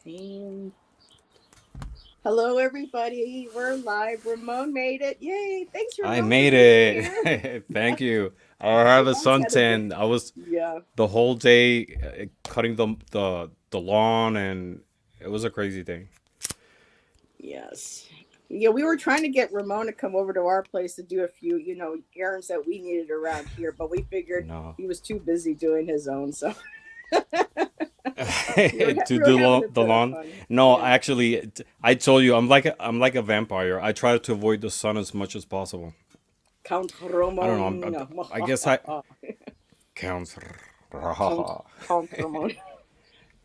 And hello, everybody. We're live. Ramon made it. Yay. Thanks, I Ramon, for made being here. it. Thank you. I You have a guys had a good, suntan. I was yeah, the whole day cutting the lawn, and it was a crazy day. yes. Yeah, we were trying to get Ramon to come over to our place to do a few, errands that we needed around here, but we figured No, he was too busy doing his own. So to we were do having a the bit of lawn. fun. No, Yeah. actually, I told you I'm like a vampire. I try to avoid the sun as much as possible. Count I don't Ramon. know. I guess I counts. Count Ramon.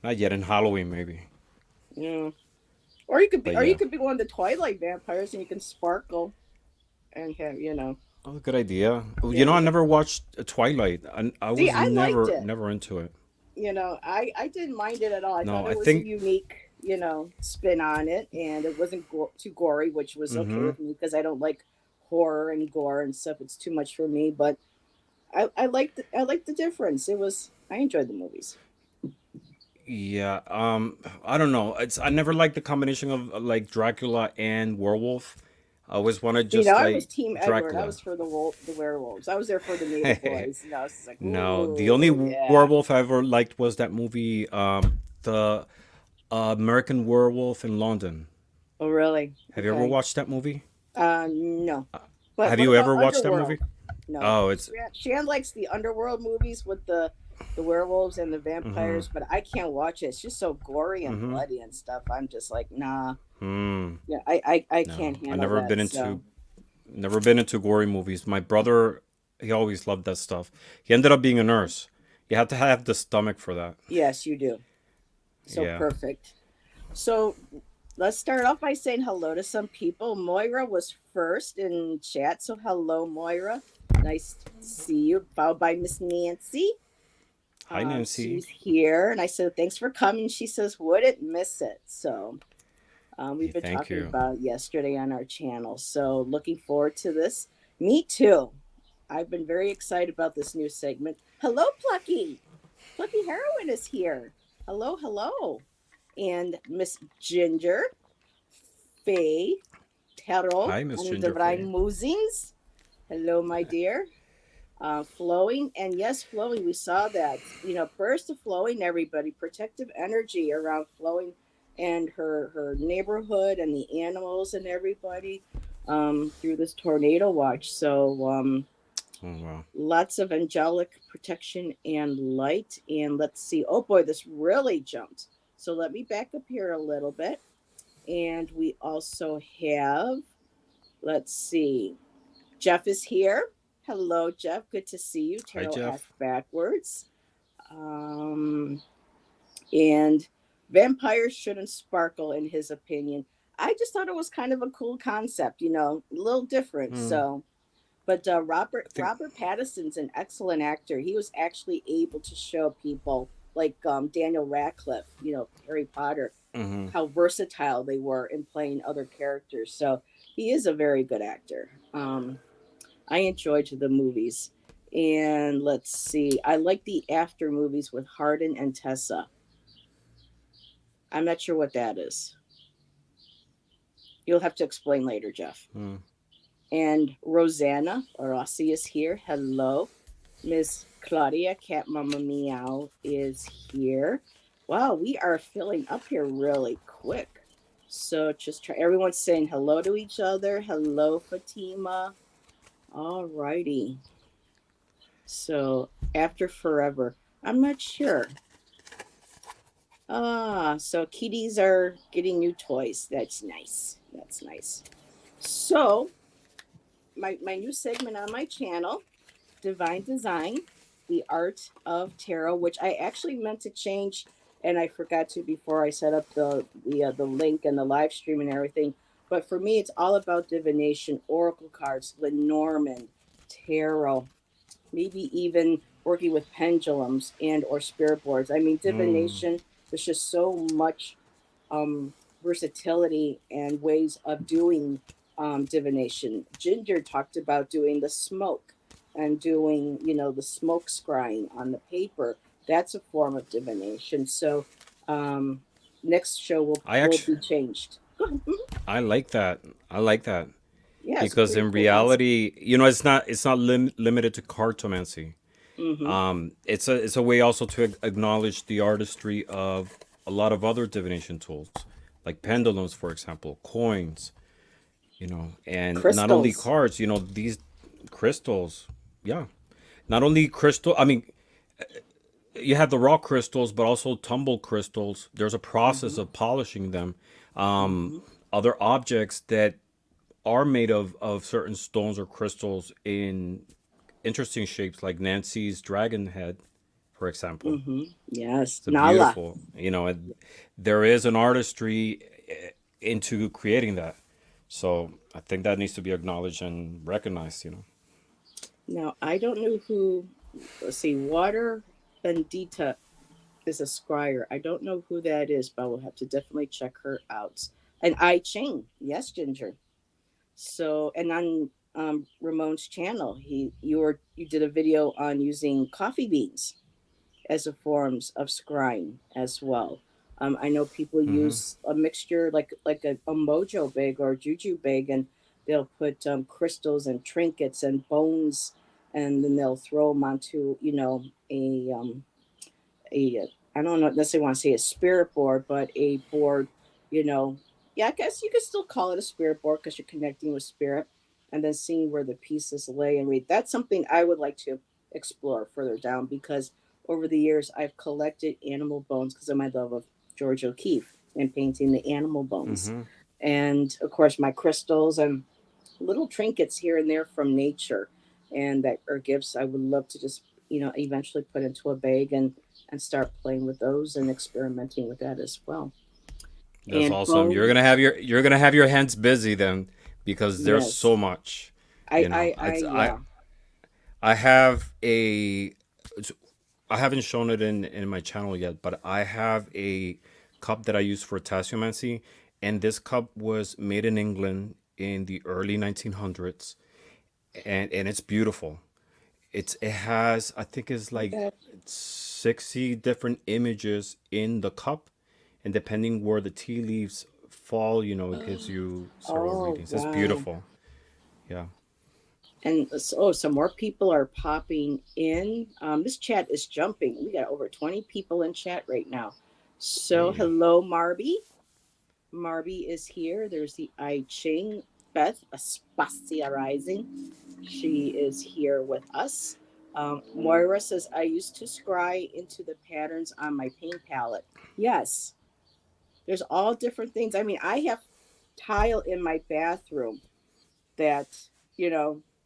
Not yet in Halloween, maybe. Yeah. Or you could be, But or you yeah, could be one of the Twilight vampires, and you can sparkle and have, that was a good idea. You yeah. know, I never watched Twilight. I See, was I liked it. never into it. I didn't mind it at all. I thought No, it I was a think. unique, spin on it, and it wasn't too gory, which was okay Mm-hmm. with me because I don't like horror and gore and stuff. It's too much for me. But I liked the difference. I enjoyed the movies. Yeah, I don't know. I never liked the combination of like Dracula and werewolf. I always wanted See, just now I was like Team Edward. I Dracula. was for the werewolves. I was there for the native boys. I was just like, No, the only ooh, yeah. werewolf I ever liked was that movie, the American Werewolf in London. Oh, really? Have you ever Okay. watched that movie? No. But Have what you about ever watched that Underworld? movie? No. Oh, it's Shan likes the Underworld movies with the werewolves and the mm-hmm, vampires, but I can't watch it. It's just so gory and mm-hmm, bloody and stuff. I'm just like, nah. hmm. Yeah, I No, can't I handle that. So never been into gory movies. My brother, he always loved that stuff. He ended up being a nurse. You have to have the stomach for that. yes, you do. So Yeah. perfect. So let's start off by saying hello to some people. Moira was first in chat, so hello, Moira. Nice to see you. Followed by Miss Nancy. Hi, Nancy. She's here, and I said thanks for coming. She says wouldn't miss it. So Hey, we've been thank talking you. about it yesterday on our channel. So looking forward to this. Me too. I've been very excited about this new segment. Hello, Plucky. Plucky Heroine is here. Hello, hello. And Miss Ginger, Faye, Taro, Hi, Miss and the Ginger Faye. Musings. Hello, my dear. Flowing, and yes, flowing, we saw that, burst of flowing, everybody, protective energy around flowing and her neighborhood and the animals and everybody, through this tornado watch. So Oh wow. lots of angelic protection and light. And let's see, oh boy, this really jumped. So let me back up here a little bit. And we also have, let's see, Jeff is here. Hello, Jeff. Good to see you. Hi, Tarot asked Jeff. backwards. Um, and vampires shouldn't sparkle, in his opinion. I just thought it was kind of a cool concept, a little different. Hmm. So, but I think. Robert Pattinson's an excellent actor. He was actually able to show people like Daniel Radcliffe, Harry Potter, Mm-hmm. how versatile they were in playing other characters. So he is a very good actor. I enjoyed the movies. And let's see, I like the after movies with Hardin and Tessa. I'm not sure what that is. You'll have to explain later, Jeff. Hmm. And Rosanna Rossi is here. Hello. Miss Claudia Cat Mama Meow is here. Wow, we are filling up here really quick. So just try, everyone's saying hello to each other. Hello, Fatima. All righty. So after forever, I'm not sure. So kitties are getting new toys. That's nice. That's nice. So my new segment on my channel, Divine Design, the art of tarot, which I actually meant to change, and I forgot to before I set up the link and the live stream and everything. But for me, it's all about divination, oracle cards, Lenormand, tarot, maybe even working with pendulums and or spirit boards. I mean, Hmm. divination, there's just so much um, versatility and ways of doing divination. Ginger talked about doing the smoke and doing, the smoke scrying on the paper. That's a form of divination. So, um, next show I will actually be changed. Go ahead. Mhm. I like that. I like that Yeah, it's a because pretty in cool concept. reality, it's not limited to cartomancy. Mm-hmm. It's a way also to acknowledge the artistry of a lot of other divination tools, like pendulums, for example, coins, and not only Crystals. cards. These crystals. Yeah, not only crystal. I mean, you have the raw crystals, but also tumble crystals. There's a process Mm-hmm. of polishing them. Um, Mm-hmm. Other objects that are made of certain stones or crystals in interesting shapes, like Nancy's dragon head, for example. Mm-hmm. Yes. It's a Nala. beautiful, there is an artistry into creating that. So I think that needs to be acknowledged and recognized. Now I don't know who. Let's see. Water Bendita is a scryer. I don't know who that is, but we'll have to definitely check her out. And I Ching. Yes, Ginger. So, and on Ramon's channel, you did a video on using coffee beans as a forms of scrying as well. I know people Hmm. use a mixture like a mojo bag or a juju bag, and they'll put crystals and trinkets and bones, and then they'll throw them onto a I don't know necessarily want to say a spirit board, but a board, you know, yeah, I guess you could still call it a spirit board because you're connecting with spirit, and then seeing where the pieces lay and read. That's something I would like to explore further down because over the years I've collected animal bones because of my love of George O'Keeffe and painting the animal bones, Hmm. and of course my crystals and little trinkets here and there from nature, and that are gifts I would love to just eventually put into a bag and start playing with those and experimenting with that as well. That's And awesome. bone, You're gonna have your hands busy then, because there's yes, so much. I I I yeah. I have a I haven't shown it in my channel yet, but I have a cup that I use for tasseomancy, and this cup was made in England in the early 1900s, and it's beautiful. It has, I think it's like Okay. 60 different images in the cup, and depending where the tea leaves fall, it gives you several Oh readings. It's wow. beautiful. Yeah. And so some more people are popping in. This chat is jumping. We got over 20 people in chat right now. So Hey. hello, Marby. Marby is here. There's the I Ching. Beth Aspasia Rising. She is here with us. Moira says, I used to scry into the patterns on my paint palette. Yes, there's all different things. I mean, I have tile in my bathroom that,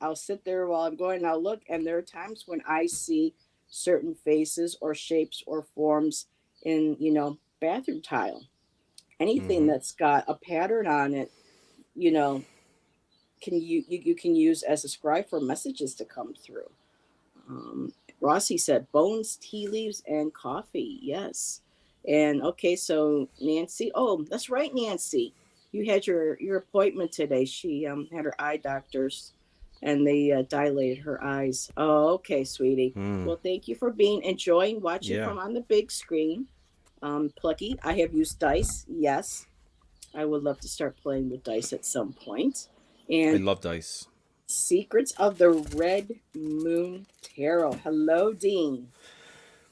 I'll sit there while I'm going and I'll look, and there are times when I see certain faces or shapes or forms in, bathroom tile. Anything Mm-hmm. that's got a pattern on it, you know, you can use as a scribe for messages to come through. Um, Rossi said bones, tea leaves, and coffee. Yes. And okay, so Nancy. Oh, that's right, Nancy. You had your appointment today. She had her eye doctors, and they dilated her eyes. Oh, okay, sweetie. Mm. Well, thank you for being enjoying watching Yeah. from on the big screen. Plucky, I have used dice. Yes, I would love to start playing with dice at some point. I And love dice. Secrets of the Red Moon Tarot. Hello, Dean.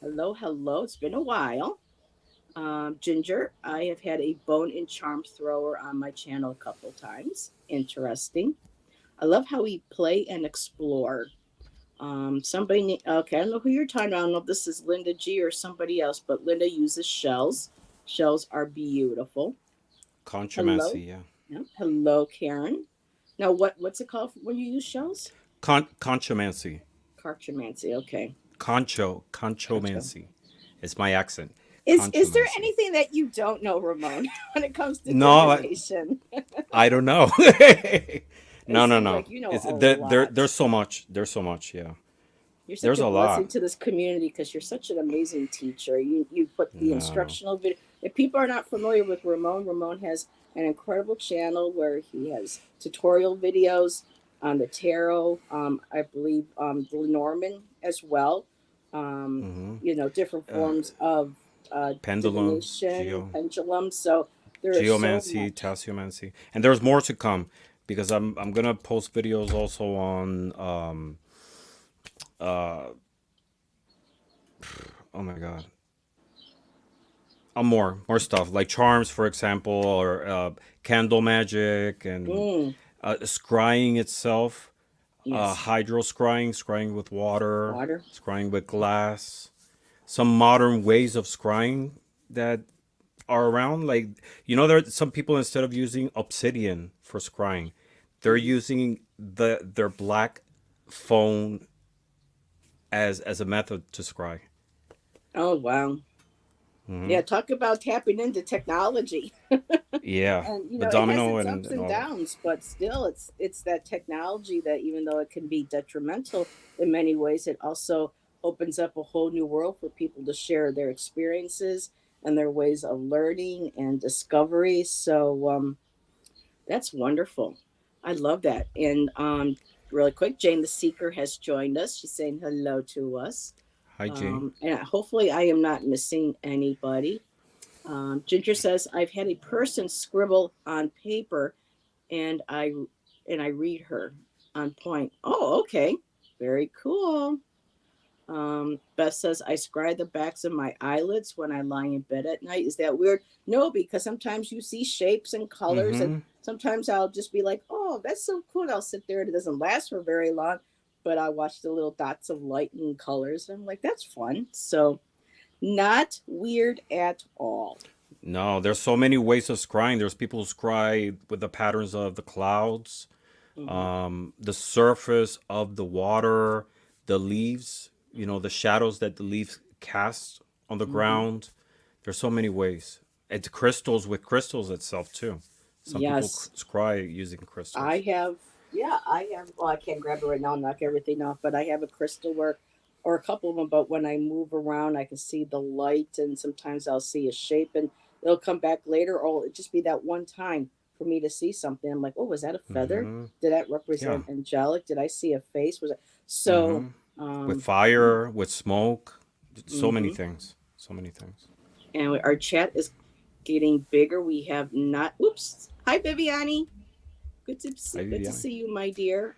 Hello, hello. It's been a while. Ginger, I have had a bone and charm thrower on my channel a couple times. Interesting. I love how we play and explore. Okay, I don't know who you're talking about. I don't know if this is Linda G or somebody else, but Linda uses shells. Shells are beautiful. Hello. Contromancy, yeah. Yeah. Hello, Karen. Now, what's it called when you use shells? Conchomancy. Cartomancy. Okay. Gotcha. Conchomancy. It's my accent. Is there Conchomancy. anything that you don't know, Ramon, when it comes to No, divination? I don't know. It No, no, seems no. like you know It's a there's lot. so much. There's so much. Yeah. You're such There's a a blessing lot. to this community because you're such an amazing teacher. You put the No, no. instructional video. If people are not familiar with Ramon, Ramon has an incredible channel where he has tutorial videos on the tarot. I believe the Lenormand as well. Hmm. Different Uh, forms of Pendulums, divination, pendulum. So there is so geomancy, much. tasseomancy, and there's more to come because I'm gonna post videos also on uh oh my god, more stuff like charms, for example, or candle magic and Mm, scrying itself, yes, hydro scrying, scrying with water, water. scrying with glass, some modern ways of scrying that are around. Like, there are some people, instead of using obsidian for scrying, they're Mhm. using their black phone as a method to scry. Oh wow. Hmm. Yeah, talk about tapping into technology. Yeah, And with it has domino its and, ups and and all that. downs, but still it's that technology that even though it can be detrimental in many ways, it also opens up a whole new world for people to share their experiences and their ways of learning and discovery. So that's wonderful. I love that. And really quick, Jane the Seeker has joined us. She's saying hello to us. Hi, Jane. And hopefully I am not missing anybody. Ginger says, I've had a person scribble on paper and I read her on point. Oh, okay. Very cool. Beth says, I scry the backs of my eyelids when I lie in bed at night. Is that weird? No, because sometimes you see shapes and colors, and Mm-hmm. sometimes I'll just be like, oh, that's so cool. I'll sit there and it doesn't last for very long, but I watch the little dots of light and colors. And I'm like, that's fun. So, not weird at all. No, there's so many ways of scrying. There's people who scry with the patterns of the clouds, Hmm. the surface of the water, the leaves, the shadows that the leaves cast on the Hmm. ground. There's so many ways. And crystals, with crystals itself too. Some people Yes. scry using I crystals. have, yeah, I have. Well, I can't grab it right now and knock everything off, but I have a crystal work or a couple of them. But when I move around, I can see the light, and sometimes I'll see a shape, and it'll come back later, or it'll just be that one time for me to see something. I'm like, oh, was that a feather? Hmm. Did that Yeah. represent angelic? Did I see a face? Was it so? Hmm. With fire, with smoke, so many Mm-hmm. things. So many things. And our chat is getting bigger. We have not. Oops. Hi, Viviani. Hi, Good to Vivian. see you, my dear.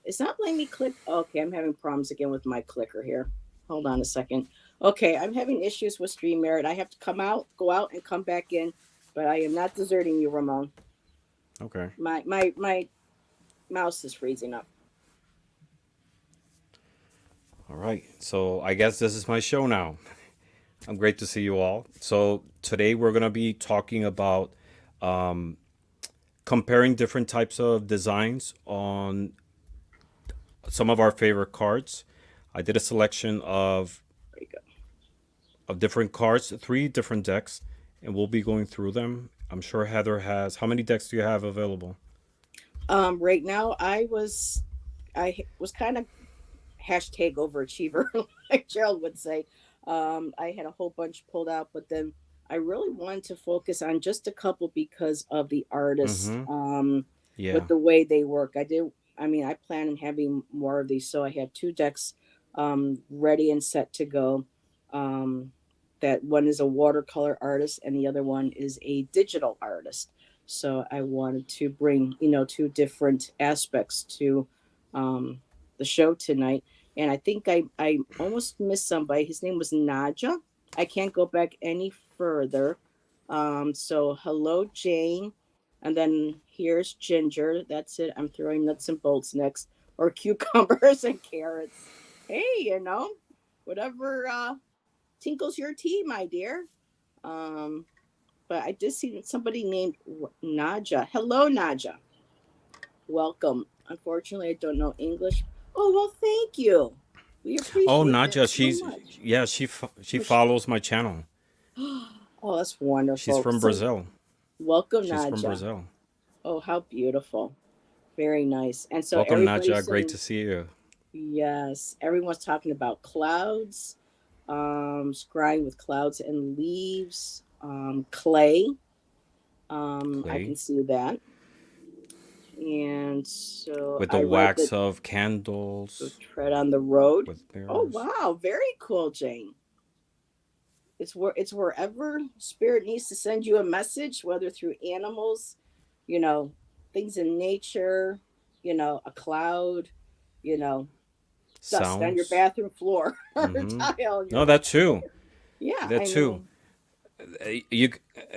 It's not letting me click. Okay, I'm having problems again with my clicker here. Hold on a second. Okay, I'm having issues with StreamYard. I have to come out, go out, and come back in. But I am not deserting you, Ramon. Okay. My mouse is freezing up. All right. So I guess this is my show now. I'm great to see you all. So today we're going to be talking about comparing different types of designs on some of our favorite cards. I did a selection There you go. of different cards, three different decks, and we'll be going through them. I'm sure Heather has. How many decks do you have available? Right now, I was kind of hashtag overachiever, like Gerald would say. I had a whole bunch pulled out, but then I really wanted to focus on just a couple because of the artists, Mm-hmm. Yeah. with the way they work. I did. I mean, I plan on having more of these, so I have two decks ready and set to go. Um, that one is a watercolor artist, and the other one is a digital artist. So I wanted to bring, two different aspects to um, the show tonight. And I think I almost missed somebody. His name was Naja. I can't go back any further. So hello, Jane. And then here's Ginger. That's it. I'm throwing nuts and bolts next, or cucumbers and carrots. Hey, whatever tinkles your tea, my dear. Um, but I did see somebody named Naja. Hello, Naja. Welcome. Unfortunately, I don't know English. Oh, well, thank you. We Oh, appreciate that Nadja, so much. she Where's she? follows my channel. Oh, that's She's wonderful. from So, Brazil. welcome, She's from Naja. Brazil. Oh, how beautiful. Very nice. And so, Welcome, everybody's Nadja. Great saying, to see you. yes, everyone's talking about clouds, scrying with clouds and leaves, clay. I Clay can see that. And so with the I read wax that of the candles tread on the road. with Oh, mirrors. wow. Very cool, Jane. it's wherever spirit needs to send you a message, whether through animals, you know, things in nature, a cloud, you know, dust on your Sounds. bathroom floor or Mm-hmm. tile. You're No, like, that too. yeah, That I too. mean, You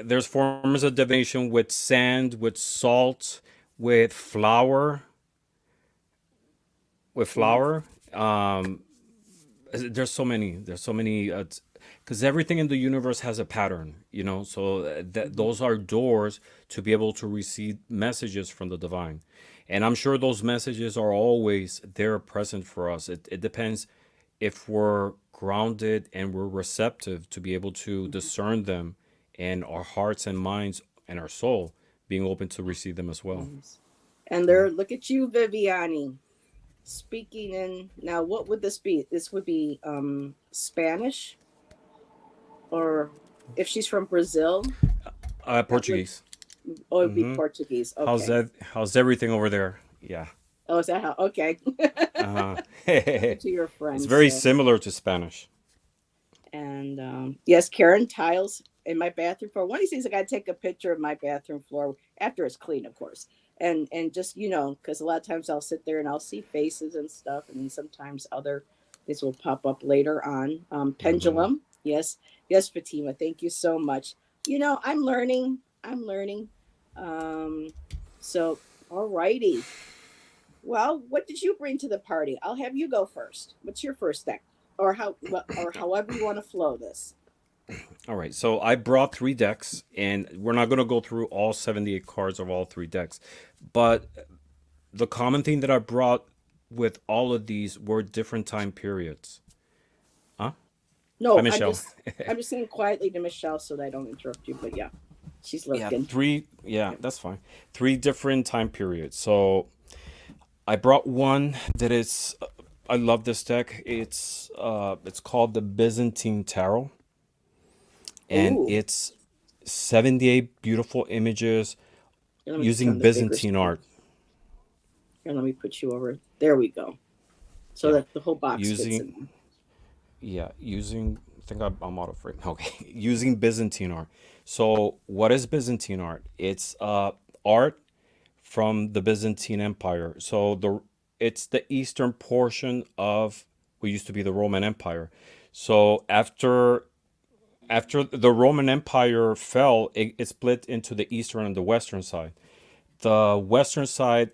there's forms of divination with sand, with salt, with flour, with mhm, flour. Um, there's so many. There's so many. Because everything in the universe has a pattern, So mhm, those are doors to be able to receive messages from the divine, and I'm sure those messages are always there, present for us. It depends if we're grounded and we're receptive to be able to mhm, discern them, and our hearts and minds and our soul being open to receive them as well. yes. And Yeah. there, look at you, Viviani, speaking in now. What would this be? This would be Spanish, or if she's from Brazil, that would Portuguese. oh, it'd be Mm-hmm. Portuguese. How's Okay. that? How's everything over there? Yeah. Oh, is that how? Okay. Uh-huh. Talking to your It's friend. very So, similar to Spanish. and yes, Karen tiles in my bathroom floor. One of these days, I got to take a picture of my bathroom floor after it's clean, of course. And just because a lot of times I'll sit there and I'll see faces and stuff, and then sometimes other things will pop up later on. Mm-hmm. Pendulum, yes, yes, Fatima, thank you so much. I'm learning. I'm learning. Um, so, all righty. Well, what did you bring to the party? I'll have you go first. What's your first deck, or however you want to flow this? All right. So I brought three decks, and we're not going to go through all 78 cards of all three decks. But the common thing that I brought with all of these were different time periods. Huh? Hi, No, Michelle. I'm just saying quietly to Michelle so that I don't interrupt you. But yeah, she's Yeah, lurking. three. Yeah, Yeah. that's fine. Three different time periods. So I brought one that is. I love this deck. It's called the Byzantine Tarot, and Ooh, it's 78 beautiful images here, let me put you using on the bigger Byzantine screen. art. Here, let me put you over. There we go. So Yeah, that the whole box fits using in there. using. I think I'm out of frame. Okay, using Byzantine art. So what is Byzantine art? It's art from the Byzantine Empire. So it's the eastern portion of what used to be the Roman Empire. So after the Roman Empire fell, it split into the eastern and the western side. The western side,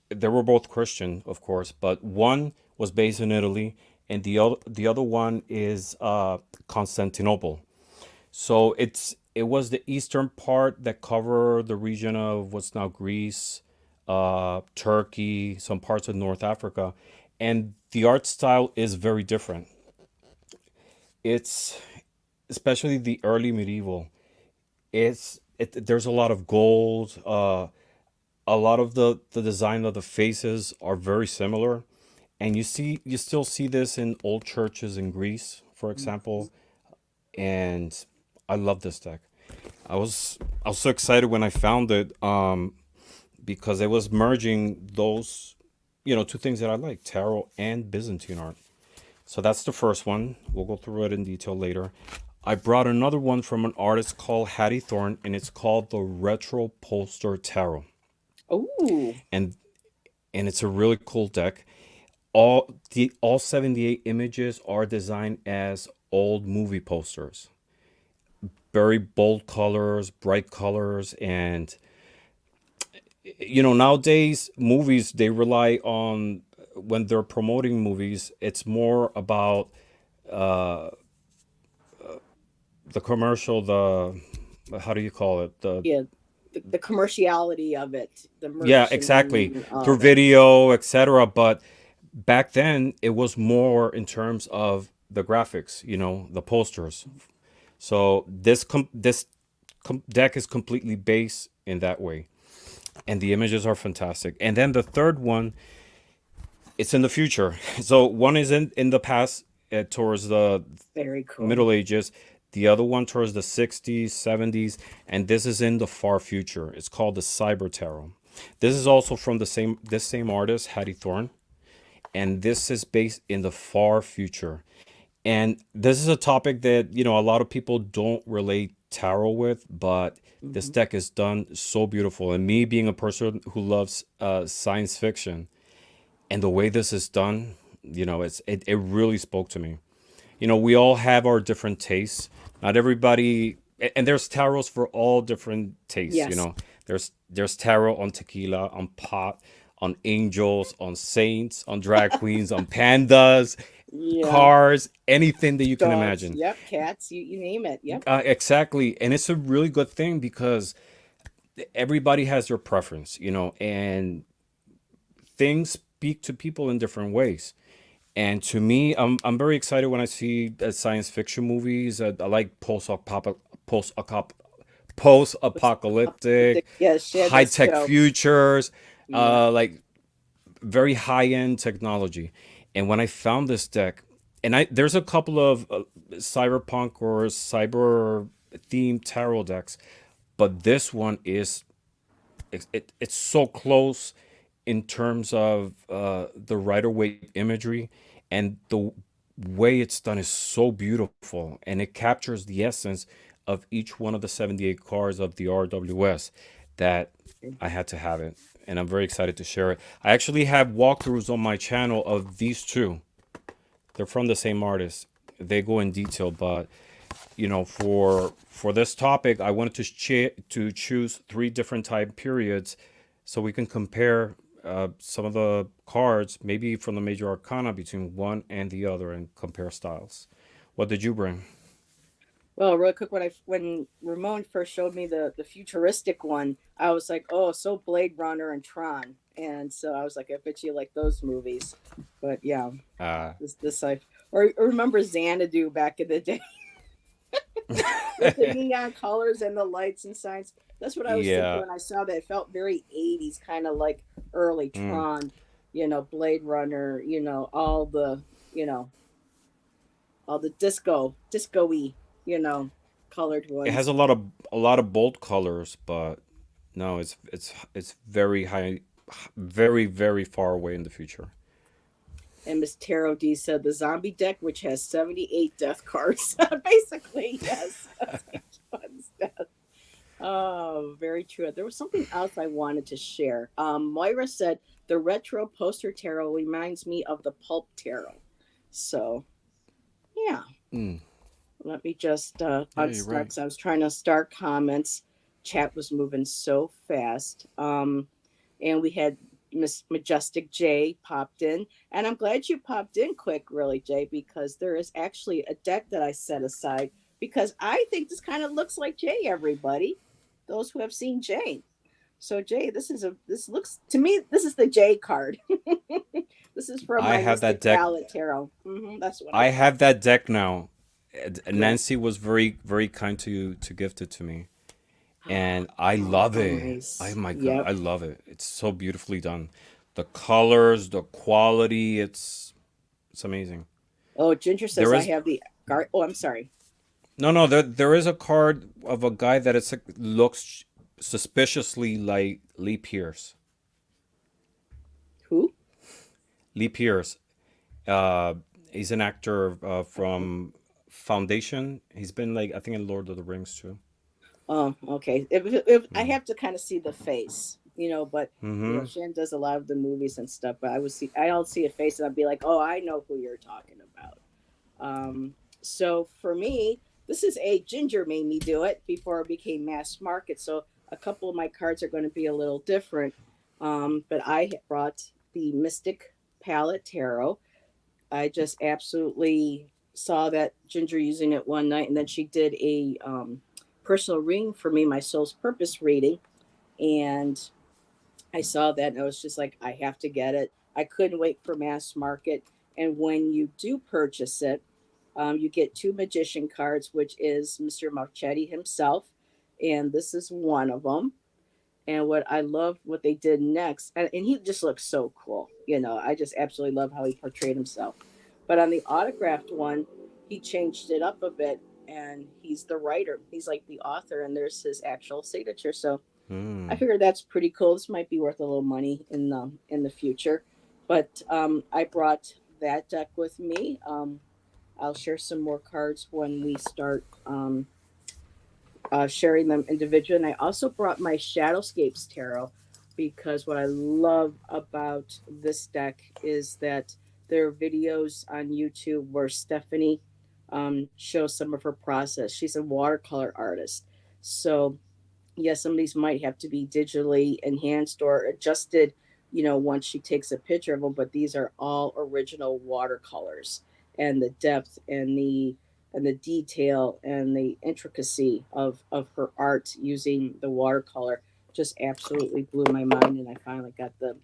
they were both Christian, of course, but one was based in Italy, and the other one is Constantinople. So it was the eastern part that covered the region of what's now Greece, Turkey, some parts of North Africa, and the art style is very different. It's especially the early medieval. There's a lot of gold. A lot of the design of the faces are very similar, and you still see this in old churches in Greece, for Mhm. example. And I love this deck. I was so excited when I found it, because it was merging those, two things that I like, tarot and Byzantine art. So that's the first one. We'll go through it in detail later. I brought another one from an artist called Hattie Thorne, and it's called the Retro Poster Tarot. Ooh, And it's a really cool deck. All 78 images are designed as old movie posters. Very bold colors, bright colors, and nowadays movies, they rely on, when they're promoting movies, it's more about the commercial, the, how do you call it, the, yeah, the commerciality of it, the yeah, merch exactly, and all through that. video, etc. But back then it was more in terms of the graphics, the posters. So deck is completely based in that way, and the images are fantastic. And then the third one, it's in the future. So one is in the past, towards the Very cool. Middle Ages. The other one towards the 60s, 70s, and this is in the far future. It's called the Cyber Tarot. This is also from this same artist, Hattie Thorne, and this is based in the far future. And this is a topic that, a lot of people don't relate tarot with, but this Hmm. deck is done so beautiful. And me being a person who loves science fiction, and the way this is done, it really spoke to me. We all have our different tastes. Not everybody, and there's tarots for all different tastes. Yes. There's tarot on tequila, on pot, on angels, on saints, on drag queens, on pandas, Yeah. cars, anything that you can Dogs. imagine. Yep. Cats. You name it. Yep. Exactly, and it's a really good thing because everybody has their preference, and things speak to people in different ways. And to me, I'm very excited when I see science fiction movies. I like post post What's apocalyptic, yes, she had high this tech show. futures, Yeah. like very high end technology. And when I found this deck, and there's a couple of cyberpunk or cyber themed tarot decks, but this one is it's so close in terms of the Rider Waite imagery, and the way it's done is so beautiful, and it captures the essence of each one of the 78 cards of the RWS that I had to have it. And I'm very excited to share it. I actually have walkthroughs on my channel of these two. They're from the same artist. They go in detail, but for this topic, I wanted to choose three different time periods, so we can compare some of the cards, maybe from the major arcana, between one and the other, and compare styles. What did you bring? Well, real quick, when Ramon first showed me the futuristic one, I was like, oh, so Blade Runner and Tron, and so I was like, I bet you like those movies. But yeah, Uh, this or remember Xanadu back in the day with the neon colors and the lights and signs. That's what I was thinking yeah. when I saw that. It felt very 80s, kind of like early Mm. Tron, Blade Runner, you know, all the disco-y, you know, colored It has ones. a lot of bold colors, but no, it's very high, very very far away in the future. And Miss Tarot D said the zombie deck, which has 78 death cards. Basically, yes. That's each one's death. Oh, very true. There was something else I wanted to share. Moira said the retro poster tarot reminds me of the pulp tarot. So, yeah, Mm. let me just Yeah, you're unstuck. right. 'Cause I was trying to start comments. Chat was moving so fast. And we had Miss Majestic J popped in. And I'm glad you popped in quick, really, Jay, because there is actually a deck that I set aside because I think this kind of looks like Jay, everybody. Those who have seen Jay. So Jay, this looks to me, this is the J card. This is from I my have that Mystic deck. Palette Tarot. That's what I I thought. have that deck now. Good. Nancy was very, very kind to gift it to me, and I love it. Oh Nice. my god, Yep. I love it. It's so beautifully done. The colors, the quality, it's amazing. Oh, Ginger says There I is have the guard. Oh, I'm sorry. no, there is a card of a guy that looks suspiciously like Lee Pierce. Who? Lee Pierce. Uh, he's an actor Okay. from Foundation. He's been like I think in Lord of the Rings too. Oh, okay. If I Mm. have to kind of see the face, but Mm-hmm. Shan does a lot of the movies and stuff. But I'll see a face and I'll be like, oh, I know who you're talking about. So for me, this is a Ginger made me do it before it became mass market. So a couple of my cards are going to be a little different. But I brought the Mystic Palette Tarot. I just absolutely saw that Ginger using it one night, and then she did a personal reading for me, my soul's purpose reading, and I saw that, and I was just like, I have to get it. I couldn't wait for mass market. And when you do purchase it, you get two magician cards, which is Mr. Marchetti himself, and this is one of them. And what I love what they did next, and he just looks so cool. I just absolutely love how he portrayed himself. But on the autographed one, he changed it up a bit, and he's the writer. He's like the author, and there's his actual signature. So I Mm. figured that's pretty cool. This might be worth a little money in the future. But I brought that deck with me. I'll share some more cards when we start sharing them individually. And I also brought my Shadowscapes Tarot because what I love about this deck is that there are videos on YouTube where Stephanie shows some of her process. She's a watercolor artist. So yes, some of these might have to be digitally enhanced or adjusted, once she takes a picture of them, but these are all original watercolors. And the depth and the detail and the intricacy of her art using the watercolor just absolutely blew my mind. And I finally got the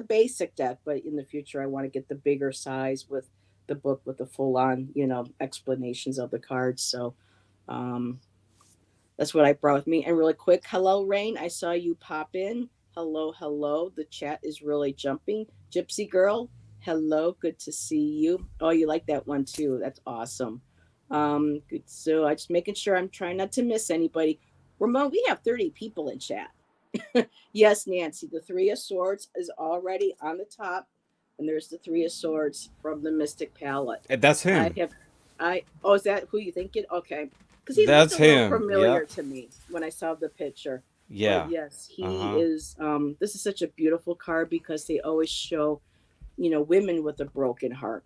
basic deck, but in the future I want to get the bigger size with the book with the full on, explanations of the cards. So um that's what I brought with me. And really quick, hello, Rain. I saw you pop in. Hello, hello. The chat is really jumping. Gypsy Girl, hello. Good to see you. Oh, you like that one too. That's awesome. Good. So I just making sure I'm trying not to miss anybody. Ramon, we have 30 people in chat. Yes, Nancy, the Three of Swords is already on the top, and there's the Three of Swords from the Mystic Palette. That's I him. have, oh, is that who you think it? Okay, because he looked That's a little him. familiar Yep. to me when I saw the picture. But Yeah. yes, Uh he huh. is. This is such a beautiful card because they always show, women with a broken heart,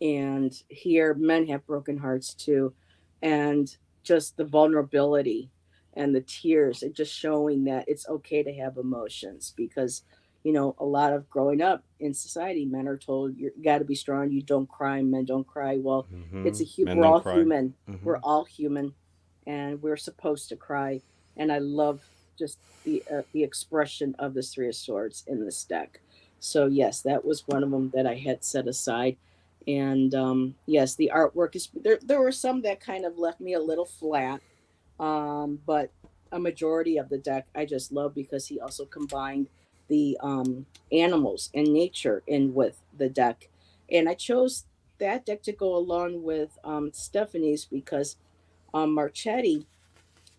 and here men have broken hearts too, and just the vulnerability and the tears and just showing that it's okay to have emotions because a lot of growing up in society men are told you got to be strong, you don't cry, men don't cry. Well, Mm-hmm. Men we're don't all cry. human, Mm-hmm. we're all human, and we're supposed to cry. And I love just the expression of the Three of Swords in this deck. So yes, that was one of them that I had set aside. And yes, the artwork is there. There were some that kind of left me a little flat, but a majority of the deck I just love because he also combined the animals and nature in with the deck. And I chose that deck to go along with Stephanie's because Marchetti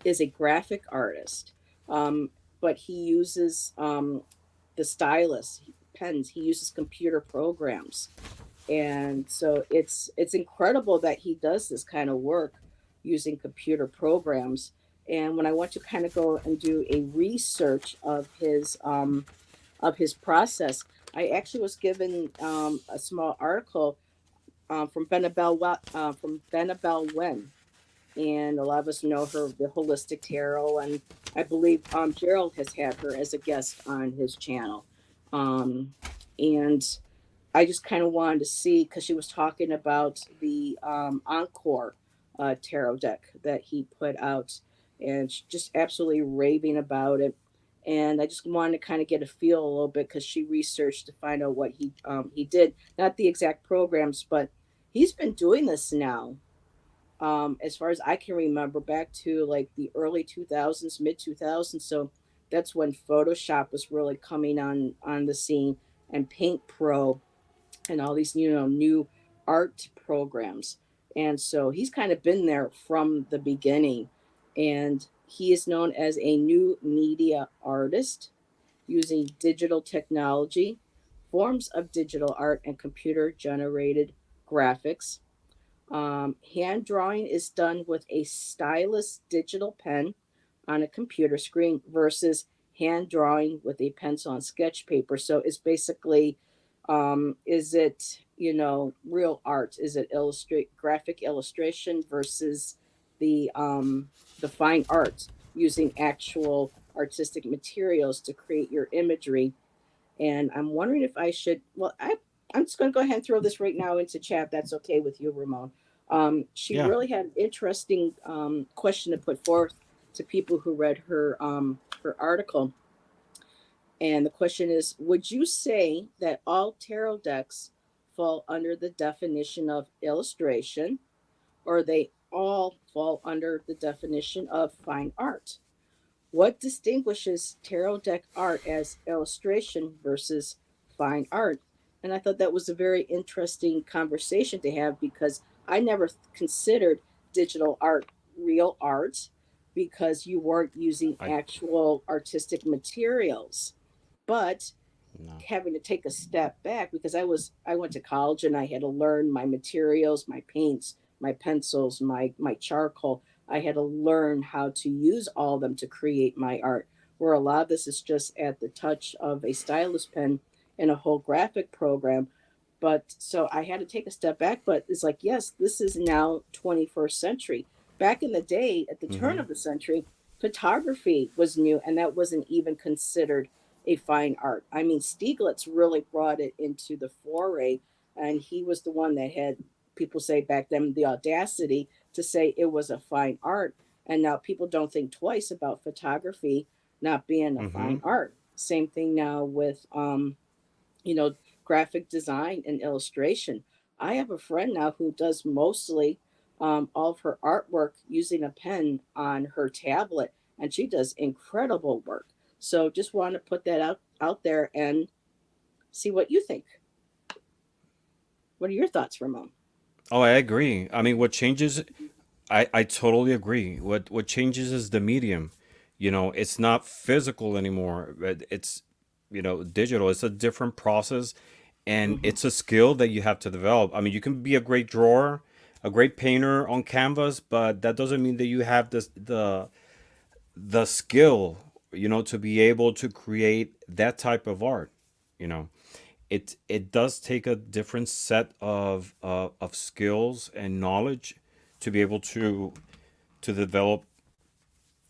is a graphic artist, um, but he uses the stylus pens. He uses computer programs, and so it's incredible that he does this kind of work using computer programs. And when I want to kind of go and do a research of his process, I actually was given a small article from Benabel Wen, and a lot of us know her, the holistic tarot, and I believe Gerald has had her as a guest on his channel. um, and I just kind of wanted to see because she was talking about the Encore tarot deck that he put out, and just absolutely raving about it. And I just wanted to kind of get a feel a little bit because she researched to find out what he did, not the exact programs, but he's been doing this now. As far as I can remember, back to like the early 2000s, mid 2000s. So that's when Photoshop was really coming on the scene, and Paint Pro and all these new art programs. And so he's kind of been there from the beginning, and he is known as a new media artist using digital technology, forms of digital art, and computer generated graphics. Hand drawing is done with a stylus digital pen on a computer screen versus hand drawing with a pencil on sketch paper. So it's basically, is it, real art? Is it illustrate graphic illustration versus the fine art using actual artistic materials to create your imagery? And I'm wondering if I should. Well, I'm just going to go ahead and throw this right now into chat. That's okay with you, Ramon. She Yeah. really had an interesting question to put forth to people who read her article. And the question is: would you say that all tarot decks fall under the definition of illustration, or they all fall under the definition of fine art? What distinguishes tarot deck art as illustration versus fine art? And I thought that was a very interesting conversation to have because I never considered digital art real art because you weren't using I. actual artistic materials. But No. having to take a step back because I went to college and I had to learn my materials, my paints, my pencils, my charcoal. I had to learn how to use all of them to create my art. Where a lot of this is just at the touch of a stylus pen and a whole graphic program. But so I had to take a step back, but it's like, yes, this is now 21st century. Back in the day, at the turn Mm-hmm. of the century, photography was new and that wasn't even considered a fine art. I mean, Stieglitz really brought it into the foray, and he was the one that had, people say back then, the audacity to say it was a fine art. And now people don't think twice about photography not being a Mm-hmm. fine art. Same thing now with you know, graphic design and illustration. I have a friend now who does mostly all of her artwork using a pen on her tablet, and she does incredible work. So just want to put that out there and see what you think. What are your thoughts, Ramon? Oh, I agree. I mean, what changes? I totally agree. What changes is the medium. It's not physical anymore. It's digital. It's a different process, and Mm-hmm. it's a skill that you have to develop. I mean, you can be a great drawer, a great painter on canvas, but that doesn't mean that you have the skill, to be able to create that type of art. You know, it does take a different set of skills and knowledge to be able to develop.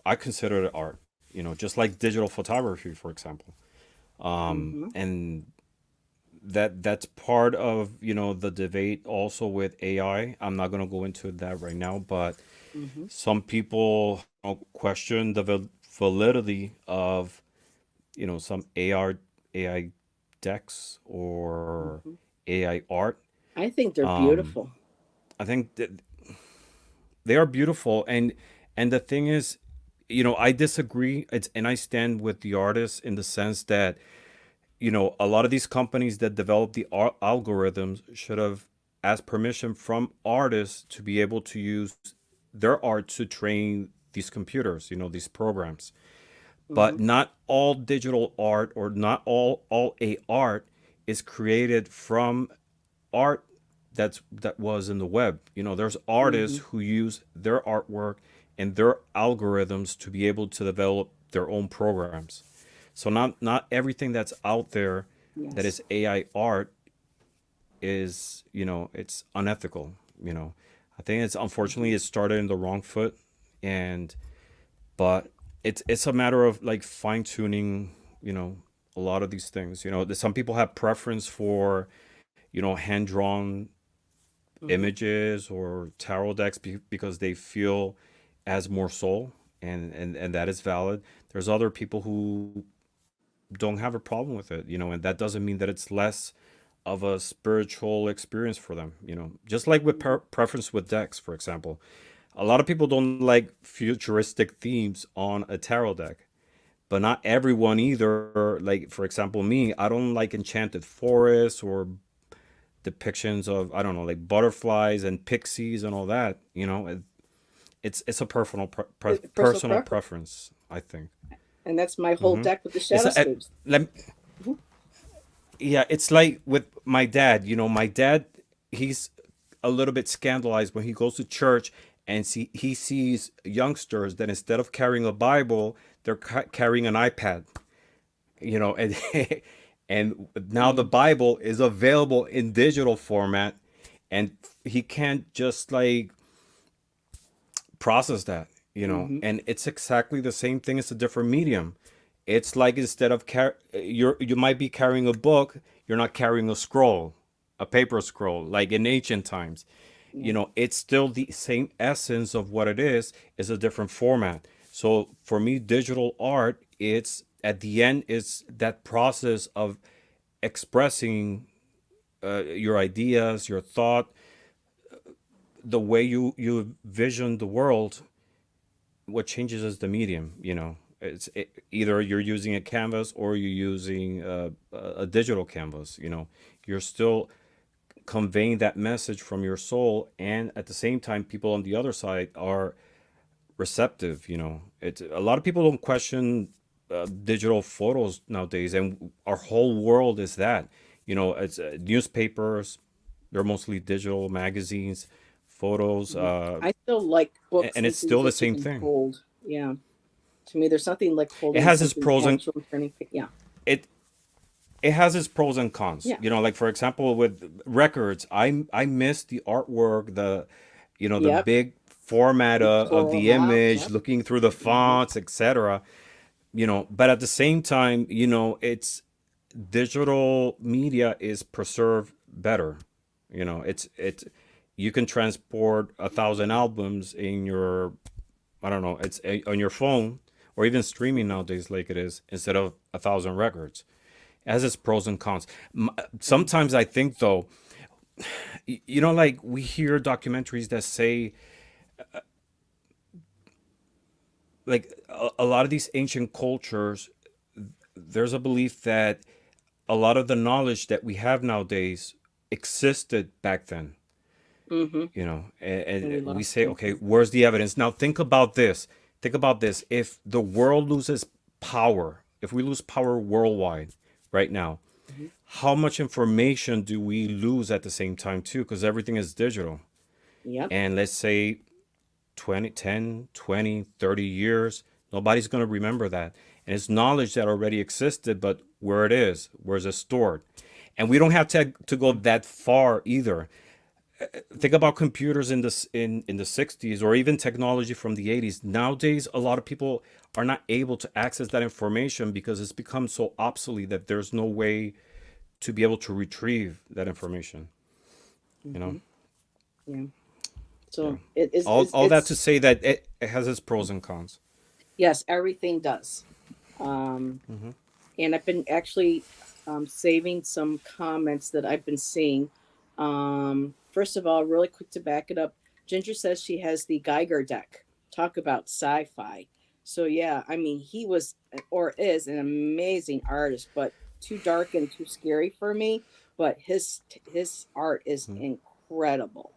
I consider it art, just like digital photography, for example. Mm-hmm. And that's part of the debate also with AI. I'm not going to go into that right now, but Mm-hmm. some people question the validity of some AI decks or Mm-hmm. AI art. I think they're Um, beautiful. I think that they are beautiful, and the thing is, I disagree. And I stand with the artists in the sense that a lot of these companies that develop the algorithms should have asked permission from artists to be able to use their art to train these computers, these programs. Mm-hmm. But not all digital art or not all a art is created from art that was in the web. There's Mm-hmm. artists who use their artwork and their algorithms to be able to develop their own programs. So not everything that's out there that Yes. is AI art is, it's unethical. you know I think it's Mm-hmm. unfortunately it started in the wrong foot. And but it's a matter of like fine tuning, a lot of these things. Some people have preference for hand drawn Mm-hmm. images or tarot decks because they feel as more soul, and that is valid. There's other people who don't have a problem with it, and that doesn't mean that it's less of a spiritual experience for them. Just like with Mm-hmm. preference with decks, for example. A lot of people don't like futuristic themes on a tarot deck, but not everyone either. Like, for example, me, I don't like enchanted forests or depictions of, I don't know, like butterflies and pixies and all that. It's a Personal personal preference, preference, I think. and that's my whole Hmm. deck with the It's shadow sleeves. let, yeah, it's like with my dad. My dad, he's a little bit scandalized when he goes to church and he sees youngsters that instead of carrying a Bible, they're carrying an iPad. And and now the Mm-hmm. Bible is available in digital format, and he can't just like process that. Mm-hmm. And it's exactly the same thing. It's a different medium. It's like instead of you might be carrying a book, you're not carrying a scroll, a paper scroll like in ancient times. Yeah. It's still the same essence of what it is a different format. So for me, digital art, it's at the end, it's that process of expressing your ideas, your thought, the way you vision the world. What changes is the medium. Either you're using a canvas or you're using a digital canvas. You're still conveying that message from your soul, and at the same time people on the other side are receptive. It's a lot of people don't question digital photos nowadays, and our whole world is that. It's newspapers. They're mostly digital magazines, photos, Mhm. I still like books and and it's things still the that you same can thing. hold. Yeah. To me, there's nothing like It holding has its something pros and actual and turning. Yeah. it it has its pros and cons. Yeah. Like for example with records, I miss the artwork, the Yep. big format of Pictorial the now. image, Yep. looking through the Hmm. fonts, etc. But at the same time, it's digital media is preserved better. It's you can transport 1,000 albums in your, I don't know, on your phone, or even streaming nowadays like it is, instead of 1,000 records. It has its pros and cons. Sometimes I think though, like we hear documentaries that say, like a lot of these ancient cultures, there's a belief that a lot of the knowledge that we have nowadays existed back then. Hmm. And we And we lost say, it. okay, where's the evidence? Now think about this. Think about this. If the world loses power, if we lose power worldwide right now, Mhm. how much information do we lose at the same time too? Because everything is digital. Yep. And let's say 20, 10, 20, 30 years, nobody's going to remember that. And it's knowledge that already existed, but where is it stored? And we don't have to go that far either. Think about computers in the 60s, or even technology from the 80s. Nowadays, a lot of people are not able to access that information because it's become so obsolete that there's no way to be able to retrieve that information. You know, Hmm. Yeah. yeah. So it is. All that to It's say that it has its pros and cons. yes. Everything does. Um, and I've been actually saving some comments that I've been seeing. First of all, really quick to back it up, Ginger says she has the Geiger deck. Talk about sci-fi. So yeah, I mean, he was or is an amazing artist, but too dark and too scary for me. But his art is incredible.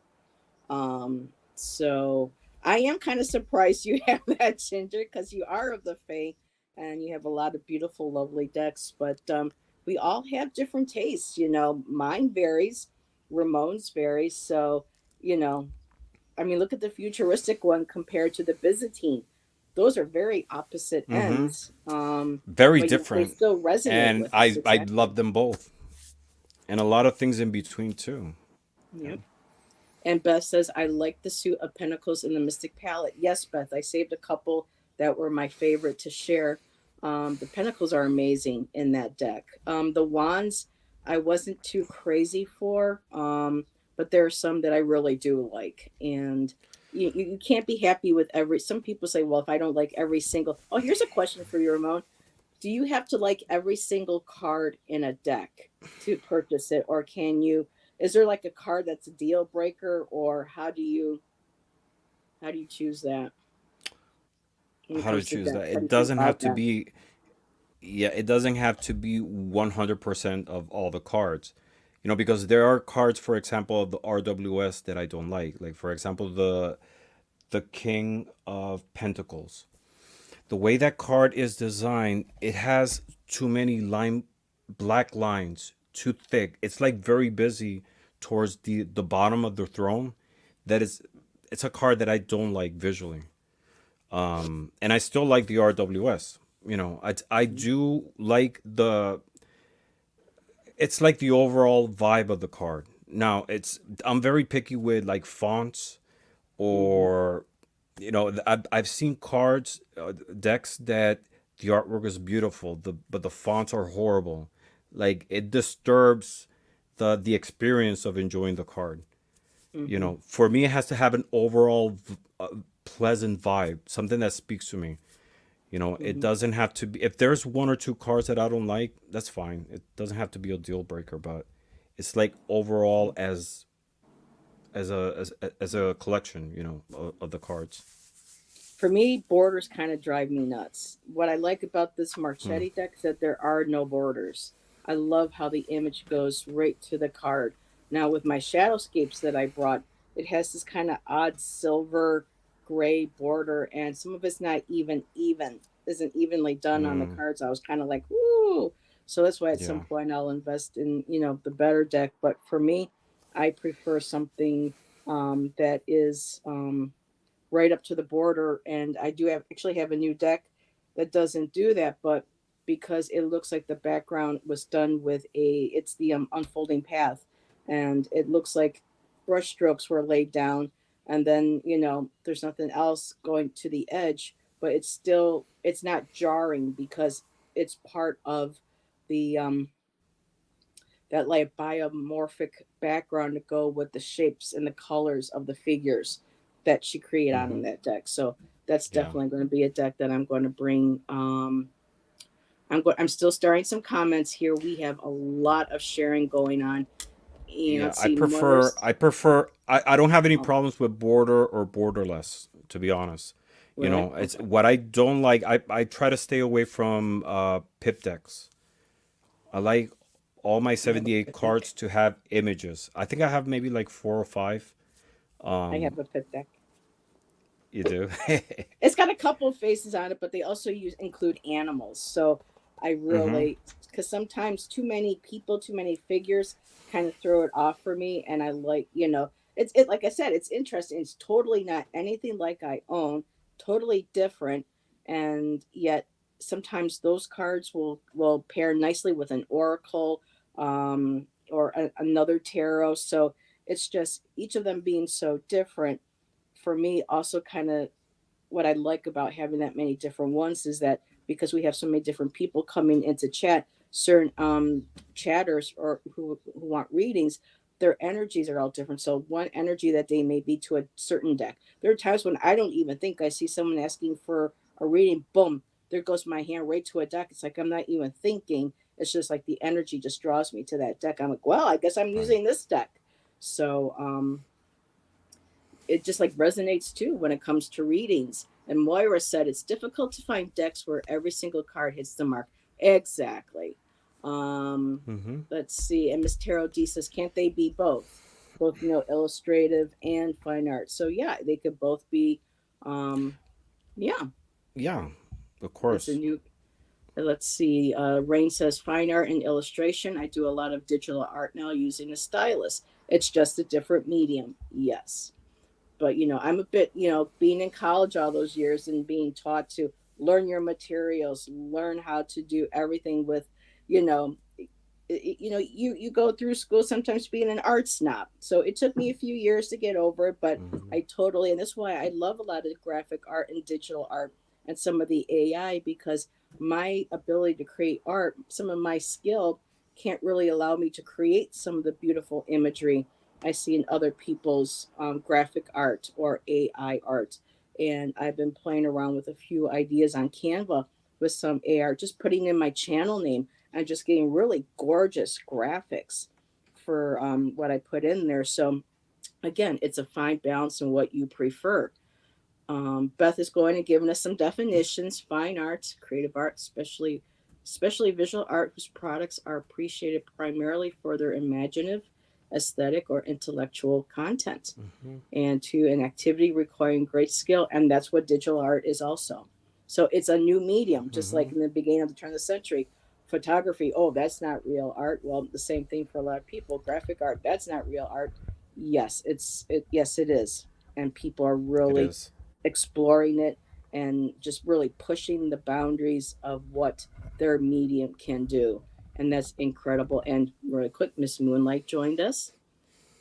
So I am kind of surprised you have that, Ginger, because you are of the Fae and you have a lot of beautiful, lovely decks. But we all have different tastes. Mine varies, Ramon's varies. So, you know, I mean, look at the futuristic one compared to the Byzantine. Those are very opposite ends. Very But yet they different, still resonate and with us. I Exactly. love them both, and a lot of things in between too. Yeah. Yep. And Beth says, I like the suit of pentacles in the Mystic Palette. Yes, Beth, I saved a couple that were my favorite to share. The pentacles are amazing in that deck. The wands, I wasn't too crazy for, but there are some that I really do like. And you can't be happy with every. Some people say, well, if I don't like every single. Oh, here's a question for you, Ramon. Do you have to like every single card in a deck to purchase it, or can you? Is there like a card that's a deal breaker, or how do you choose that when it How to comes to choose that? decks? How do It you think doesn't have about to that? be. Yeah, it doesn't have to be 100% of all the cards. Because there are cards, for example, of the RWS that I don't like. Like for example, the King of Pentacles. The way that card is designed, it has too many black lines, too thick. It's like very busy towards the bottom of the throne. That is, it's a card that I don't like visually. And I still like the RWS. I do like it's like the overall vibe of the card. Now, I'm very picky with like fonts, Mm-hmm. or I've seen cards, decks that the artwork is beautiful, but the fonts are horrible. Like it disturbs the experience of enjoying the card. Mm-hmm. For me, it has to have an overall pleasant vibe, something that speaks to me. It Mm-hmm. doesn't have to be. If there's one or two cards that I don't like, that's fine. It doesn't have to be a deal breaker, but it's like overall as a collection, of the cards. For me, borders kind of drive me nuts. What I like about this Marchetti deck is that there are no borders. I love how the image goes right to the card. Now, with my Shadowscapes that I brought, it has this kind of odd silver gray border, and some of it's not even isn't evenly done on the Mm, cards. I was kind of like, woo. So that's why at some yeah. point I'll invest in, the better deck. But for me, I prefer something that is right up to the border. And I do actually have a new deck that doesn't do that, but because it looks like the background was done with it's the unfolding path, and it looks like brush strokes were laid down, and then there's nothing else going to the edge, but it's not jarring because it's part of the that like biomorphic background to go with the shapes and the colors of the figures that she created out Hmm. in that deck. So that's Yeah. definitely going to be a deck that I'm going to bring. I'm still starting some comments here. We have a lot of sharing going on. And Yeah, let's see, Moira's I don't have any oh, problems with border or borderless, to be honest. really It's okay. what I don't like. I try to stay away from pip decks. I like all my I have a 78 pit deck. cards to have images. I think I have maybe like four or five. I Um, have a pit deck. you do? It's got a couple of faces on it, but they also include animals. So I Mm-hmm. really, because sometimes too many people, too many figures kind of throw it off for me. And I like, like I said, it's interesting. It's totally not anything like I own, totally different. And yet sometimes those cards will pair nicely with an oracle or another tarot. So it's just each of them being so different for me also kind of what I like about having that many different ones is that because we have so many different people coming into chat, certain chatters or who want readings, their energies are all different. So one energy that they may be to a certain deck. There are times when I don't even think I see someone asking for a reading, boom, there goes my hand right to a deck. It's like I'm not even thinking. It's just like the energy just draws me to that deck. I'm like, well, I guess I'm Right. using this deck. So it just like resonates too when it comes to readings. And Moira said it's difficult to find decks where every single card hits the mark. Exactly. Um, Mm-hmm. let's see. And Miss Tarot D says, can't they be both? Both, illustrative and fine art. So yeah, they could both be. Um, yeah, Yeah, of it's a course. new. Let's see. Rain says fine art and illustration. I do a lot of digital art now using a stylus. It's just a different medium. Yes, but I'm a bit, being in college all those years and being taught to learn your materials, learn how to do everything with, you know you go through school sometimes being an art snob, so it took me a few years to get over it, but Hmm. I totally, and that's why I love a lot of graphic art and digital art and some of the AI, because my ability to create art, some of my skill can't really allow me to create some of the beautiful imagery I see in other people's graphic art or AI art. And I've been playing around with a few ideas on Canva with some AR, just putting in my channel name and just getting really gorgeous graphics for what I put in there. So again, it's a fine balance in what you prefer. Beth is going and giving us some definitions: fine arts, creative art, especially visual art whose products are appreciated primarily for their imaginative, aesthetic, or intellectual content, Hmm. and to an activity requiring great skill. And that's what digital art is also. So it's a new medium, just like Hmm. in the beginning of the turn of the century. Photography, oh, that's not real art. Well, the same thing for a lot of people. Graphic art, that's not real art. Yes, yes, it is. And people are It really is. exploring it and just really pushing the boundaries of what their medium can do. And that's incredible. And really quick, Miss Moonlight joined us,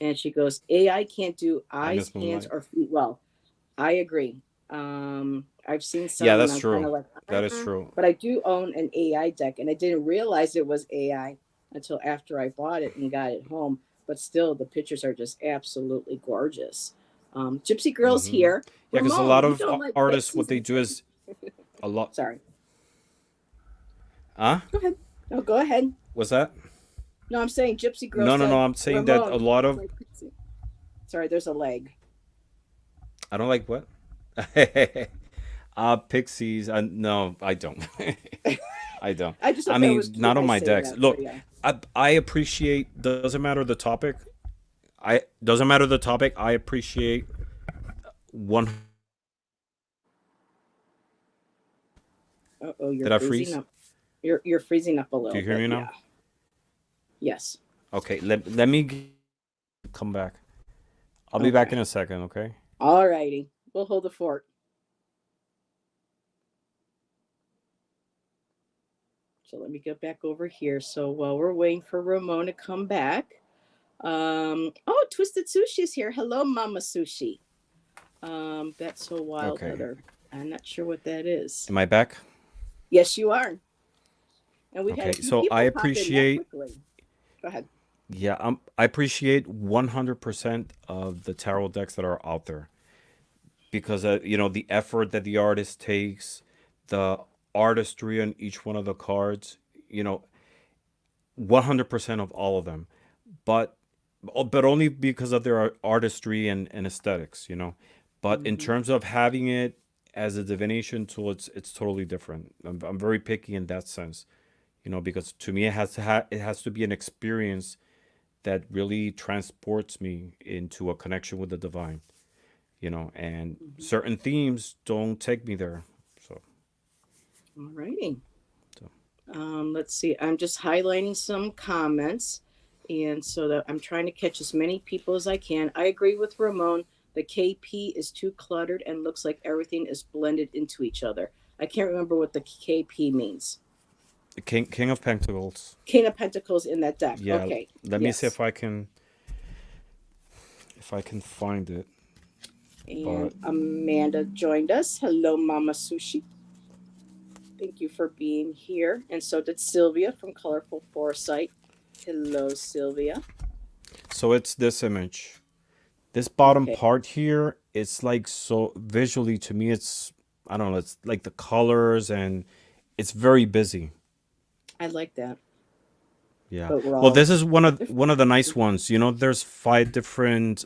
and she goes, AI can't do I eyes, miss hands, Moonlight. or feet well. I agree. I've seen Yeah, some and that's I'm kind true. of like, That is true. but I do own an AI deck, and I didn't realize it was AI until after I bought it and got it home. But still, the pictures are just absolutely gorgeous. Gypsy Girl's Hmm. here. Yeah, because a lot Ramon, you of don't like artists, what pixies they and do is a lot. sorry. Huh? Go ahead. No, go ahead. What's that? No, I'm saying Gypsy Girl No, no, no. said, I'm saying that a Ramon, you lot don't of like pixie. Sorry, there's a leg. I don't like what? Pixies. No, I don't. I don't. I just I thought that was mean, cute not on by my saying decks. that. So Look, yeah. I appreciate. Doesn't matter the topic. I doesn't matter the topic. I appreciate 100% Oh, you're Did I freezing freeze? up. You're freezing up a Do little you hear bit. me now? Yeah. Yes. Okay, let me come back. I'll be back Okay. in a second, okay? All righty. We'll hold the fort. So let me get back over here. So while we're waiting for Ramon to come back, oh, Twisted Sushi is here. Hello, Mama Sushi. That's so wild, Okay. Heather. I'm not sure what that is. Am I back? Yes, you are. And we've had a Okay. few So I people pop in that appreciate quickly. Go ahead. yeah, I appreciate 100% of the tarot decks that are out there because the effort that the artist takes, the artistry on each one of the cards, you know, 100% of all of them. But but only because of their artistry and aesthetics. But in Hmm. terms of having it as a divination tool, it's totally different. I'm very picky in that sense, because to me it has to be an experience that really transports me into a connection with the divine. And Hmm. certain themes don't take me there. So, All righty. so Let's see. I'm just highlighting some comments. And so that I'm trying to catch as many people as I can. I agree with Ramon. The KP is too cluttered and looks like everything is blended into each other. I can't remember what the KP means. King of Pentacles. King of Pentacles in that deck. Yeah, Okay. let me see Yes. if I can find it. But And Amanda joined us. Hello, Mama Sushi. Thank you for being here. And so did Sylvia from Colorful Foresight. Hello, Sylvia. so it's this image. This bottom Okay. part here, it's like so visually to me, it's I don't know, it's like the colors and it's very busy. I like that. Yeah. But we're Well, all this is different. one of the nice ones. There's five different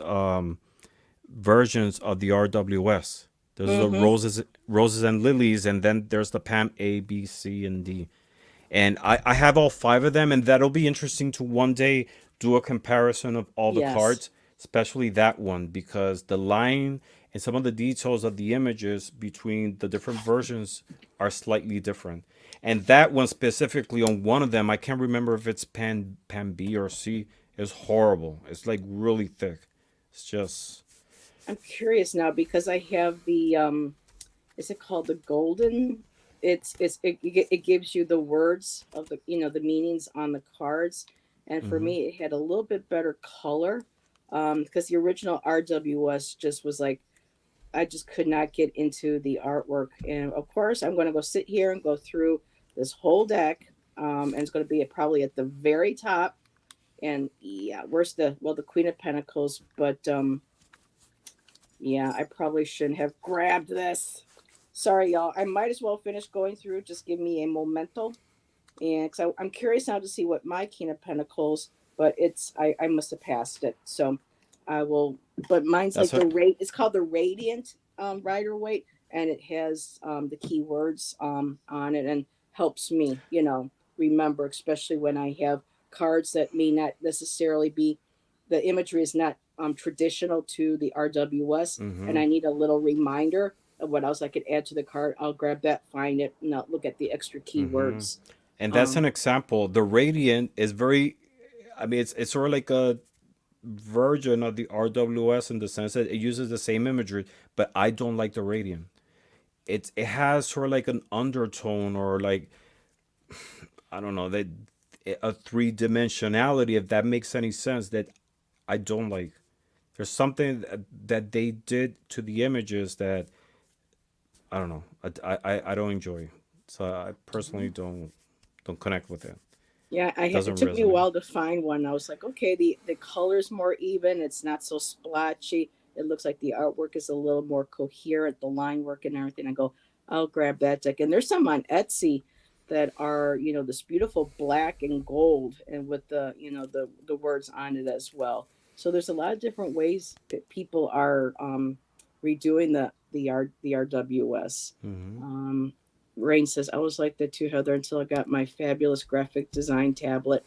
versions of the RWS. There's the Mm-hmm. roses and lilies, and then there's the Pam A, B, C, and D. And I have all five of them, and that'll be interesting to one day do a comparison of all the Yes. cards, especially that one, because the line and some of the details of the images between the different versions are slightly different. And that one specifically on one of them, I can't remember if it's Pan B or C, is horrible. It's like really thick. It's just I'm curious now because I have the is it called the golden? It gives you the words of the the meanings on the cards, and for hmm me it had a little bit better color, because the original RWS just was like I just could not get into the artwork. And of course, I'm going to go sit here and go through this whole deck. And it's going to be probably at the very top. And yeah, where's the Queen of Pentacles? But yeah, I probably shouldn't have grabbed this. Sorry, y'all. I might as well finish going through. Just give me a momento. And because I'm curious now to see what my King of Pentacles, but I must have passed it. So I will, but mine's that's like what. it's called the Radiant Rider Waite, and it has the keywords on it and helps me, remember, especially when I have cards that may not necessarily be, the imagery is not traditional to the RWS, and hmm I need a little reminder of what else I could add to the card. I'll grab that, find it, and I'll look at the extra hmm keywords. And that's Um, an example. The Radiant is very. I mean, it's sort of like a version of the RWS in the sense that it uses the same imagery, but I don't like the Radiant. It has sort of like an undertone or like I don't know that a three dimensionality, if that makes any sense, that I don't like. There's something that they did to the images that I don't know. I don't enjoy. So I personally mhm. don't connect with it. Yeah, it Doesn't took me a resonate. while to find one. I was like, okay, the color's more even. It's not so splotchy. It looks like the artwork is a little more coherent, the line work and everything. I go, I'll grab that deck. And there's some on Etsy that are, this beautiful black and gold and with the words on it as well. So there's a lot of different ways that people are redoing the RWS. hmm Um, Rain says, I was like that too, Heather, until I got my fabulous graphic design tablet.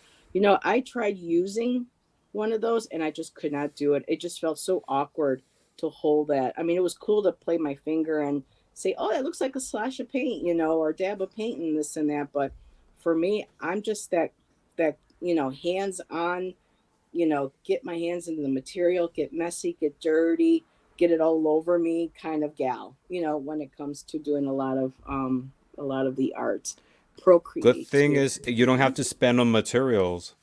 I tried using one of those and I just could not do it. It just felt so awkward to hold that. I mean, it was cool to play my finger and say, "Oh, that looks like a splash of paint," or dab of paint and this and that. But for me, I'm just that hands on. Get my hands into the material, get messy, get dirty, get it all over me kind of gal. When it comes to doing a lot of the art, Good procreate thing too. is you don't have to spend on materials,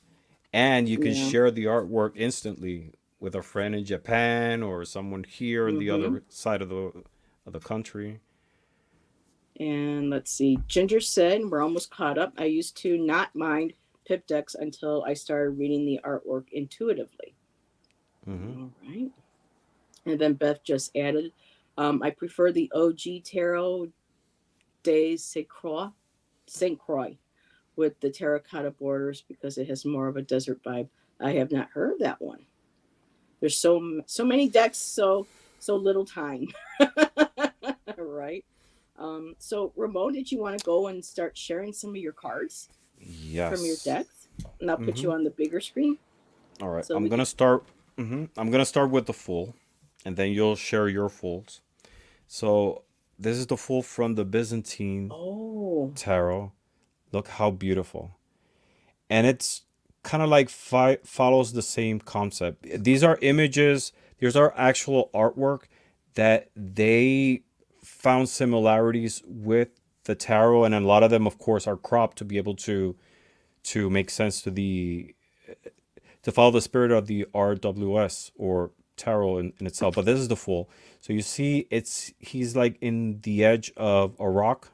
and you can Yeah. share the artwork instantly with a friend in Japan or someone here in the Mm-hmm. other side of the country. And let's see. Ginger said, we're almost caught up. I used to not mind pip decks until I started reading the artwork intuitively. Hmm. All right. And then Beth just added, I prefer the OG Tarot de Saint Croix with the terracotta borders because it has more of a desert vibe. I have not heard of that one. There's so many decks, so little time. Right. So Ramon, did you want to go and start sharing some of your cards from your Yes. decks? And I'll put Hmm. you on the bigger screen All right. so I'm we gonna can. start. I'm gonna start with the full, and then you'll share your fulls. So this is the full from the Byzantine Oh, tarot. Look how beautiful, and it's kind of like follows the same concept. These are images. These are actual artwork that they found similarities with the tarot, and a lot of them, of course, are cropped to be able to make sense to follow the spirit of the RWS or tarot in itself. But this is the full. So you see, he's like in the edge of a rock.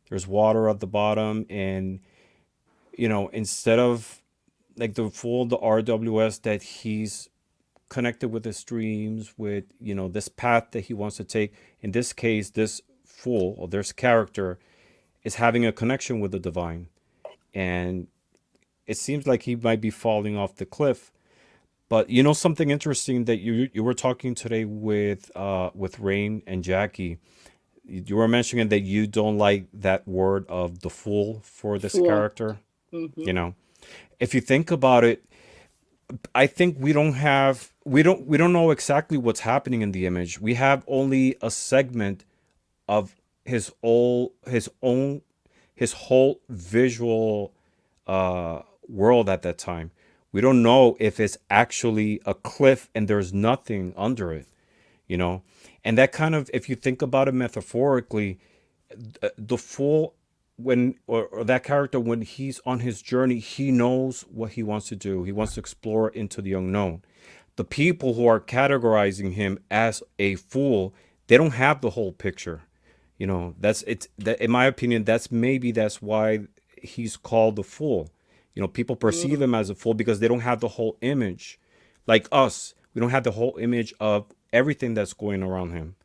There's water at the bottom, and instead of like the full the RWS that he's connected with his dreams, with this path that he wants to take. In this case, this fool or this character is having a connection with the divine, and it seems like he might be falling off the cliff. But something interesting that you were talking today with Rain and Jackie. You were mentioning that you don't like that word of the fool for this fool. character. Mm-hmm. You know, if you think about it, I think we don't know exactly what's happening in the image. We have only a segment of his whole visual world at that time. We don't know if it's actually a cliff and there's nothing under it, you know? And that kind of, if you think about it metaphorically, the fool, or that character, when he's on his journey, he knows what he wants to do. He wants to explore into the unknown. The people who are categorizing him as a fool, they don't have the whole picture. That's it's that, in my opinion, that's why he's called the fool. People perceive Mm. him as a fool because they don't have the whole image. Like us, we don't have the whole image of everything that's going around him.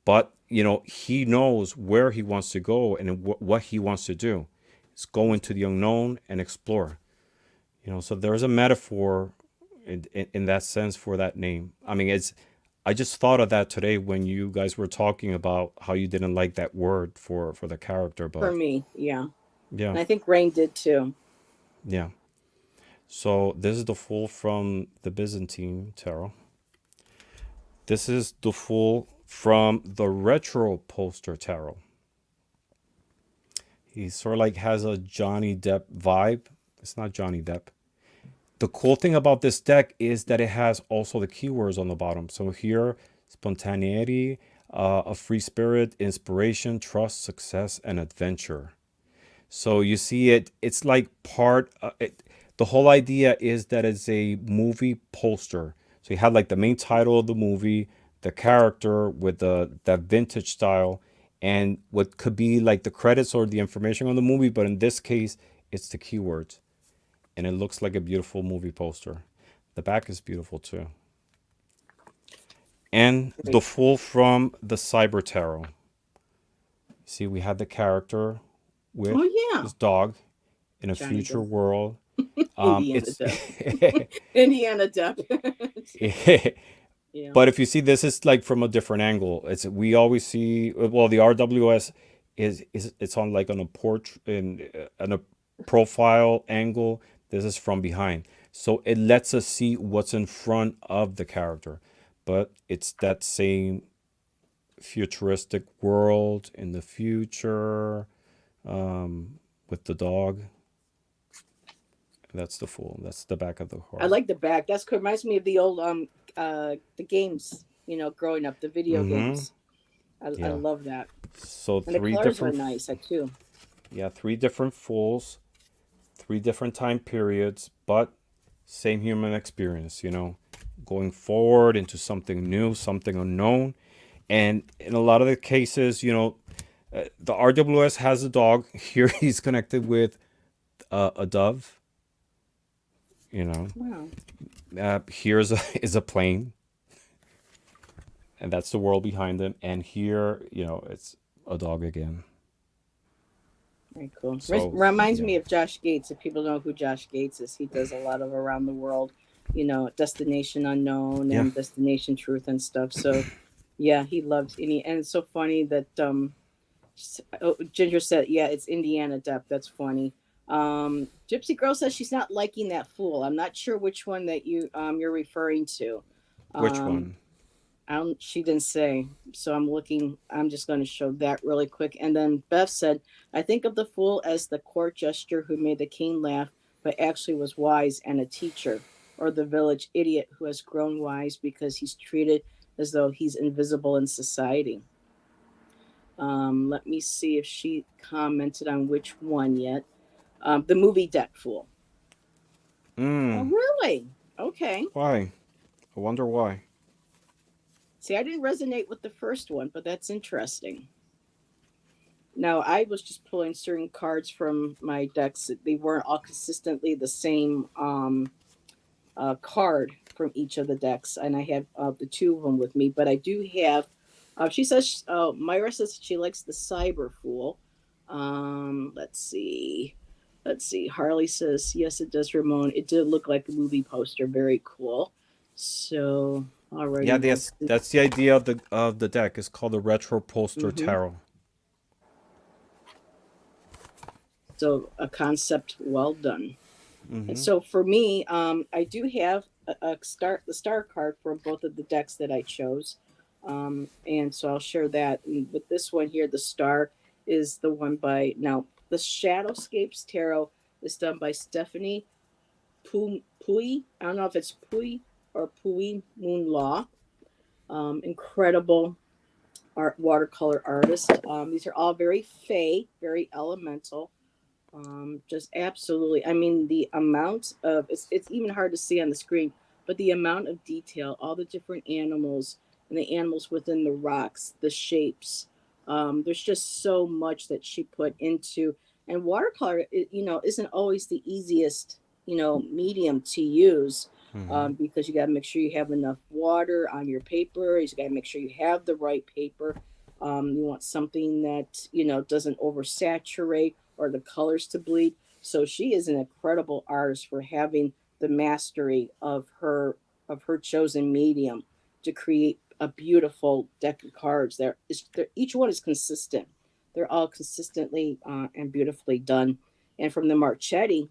But he knows where he wants to go and what he wants to do. It's go into the unknown and explore. So there's a metaphor in that sense for that name. I mean, I just thought of that today when you guys were talking about how you didn't like that word for the character. For But me, yeah. yeah, And I think Rain did too. yeah. So this is the full from the Byzantine tarot. This is the full from the retro poster tarot. He sort of like has a Johnny Depp vibe. It's not Johnny Depp. The cool thing about this deck is that it has also the keywords on the bottom. So here, spontaneity, a free spirit, inspiration, trust, success, and adventure. So you see it's like the whole idea is that it's a movie poster. So you have like the main title of the movie, the character with that vintage style, and what could be like the credits or the information on the movie, but in this case, it's the keywords. And it looks like a beautiful movie poster. The back is beautiful too. And the Right. full from the Cyber Tarot. See, we had the character Oh with yeah, his dog in a Johnny future Depp, world. Indiana It's Depp, Indiana Depp. Yeah. but if you see, this is like from a different angle. It's we always see, well, the RWS is it's on like on a portrait in a profile angle. This is from behind, so it lets us see what's in front of the character. But it's that same futuristic world in the future, with the dog. That's the fool. That's the back of the I card. like the back. That's cool. Reminds me of the old the games. Growing up, the video Mm-hmm. games. I Yeah. love that, So and the three colors are different, nice too. yeah, three different fools, three different time periods, but same human experience. Going forward into something new, something unknown, and in a lot of the cases, the RWS has a dog. Here he's connected with a dove. You know, Wow, here's a is a plane, and that's the world behind him. And here, it's a dog again. very cool. So Reminds yeah, me of Josh Gates. If people know who Josh Gates is, he does a lot of around the world. Destination Unknown yeah, and Destination Truth and stuff. So, yeah, he loved any. And it's so funny that Ginger said, "Yeah, it's Indiana Depth." That's funny. Gypsy Girl says she's not liking that fool. I'm not sure which one that you're referring to. which Um, one? I don't. She didn't say. So I'm looking. I'm just going to show that really quick. And then Beth said, "I think of the fool as the court jester who made the king laugh, but actually was wise and a teacher, or the village idiot who has grown wise because he's treated as though he's invisible in society." Let me see if she commented on which one yet. The movie Debt Fool. Oh, Mm, really? Okay. why? I wonder why. See, I didn't resonate with the first one, but that's interesting. Now, I was just pulling certain cards from my decks. They weren't all consistently the same card from each of the decks, and I have the two of them with me. But I do have. She says, Myra says she likes the Cyber Fool. Let's see. Let's see. Harley says, yes, it does, Ramon. It did look like a movie poster. Very cool. So, Yeah, alrighty, we'll see. that's the idea of the deck. It's called the Retro Poster Mm-hmm. Tarot. So, a concept well done. And Mm-hmm. so for me, I do have the star card for both of the decks that I chose, and so I'll share that. And with this one here, the star is the one by now. The Shadowscapes Tarot is done by Stephanie Pui. I don't know if it's Pui or Pui Moon Law. Incredible watercolor artist. These are all very fey, very elemental. Just absolutely. I mean, the amount of it's even hard to see on the screen, but the amount of detail, all the different animals and the animals within the rocks, the shapes. There's just so much that she put into, and watercolor, isn't always the easiest, medium to use. Mm-hmm. Because you got to make sure you have enough water on your paper. You got to make sure you have the right paper. You want something that doesn't oversaturate or the colors to bleed. So she is an incredible artist for having the mastery of her chosen medium to create a beautiful deck of cards. Each one is consistent. They're all consistently and beautifully done. And from the Marchetti,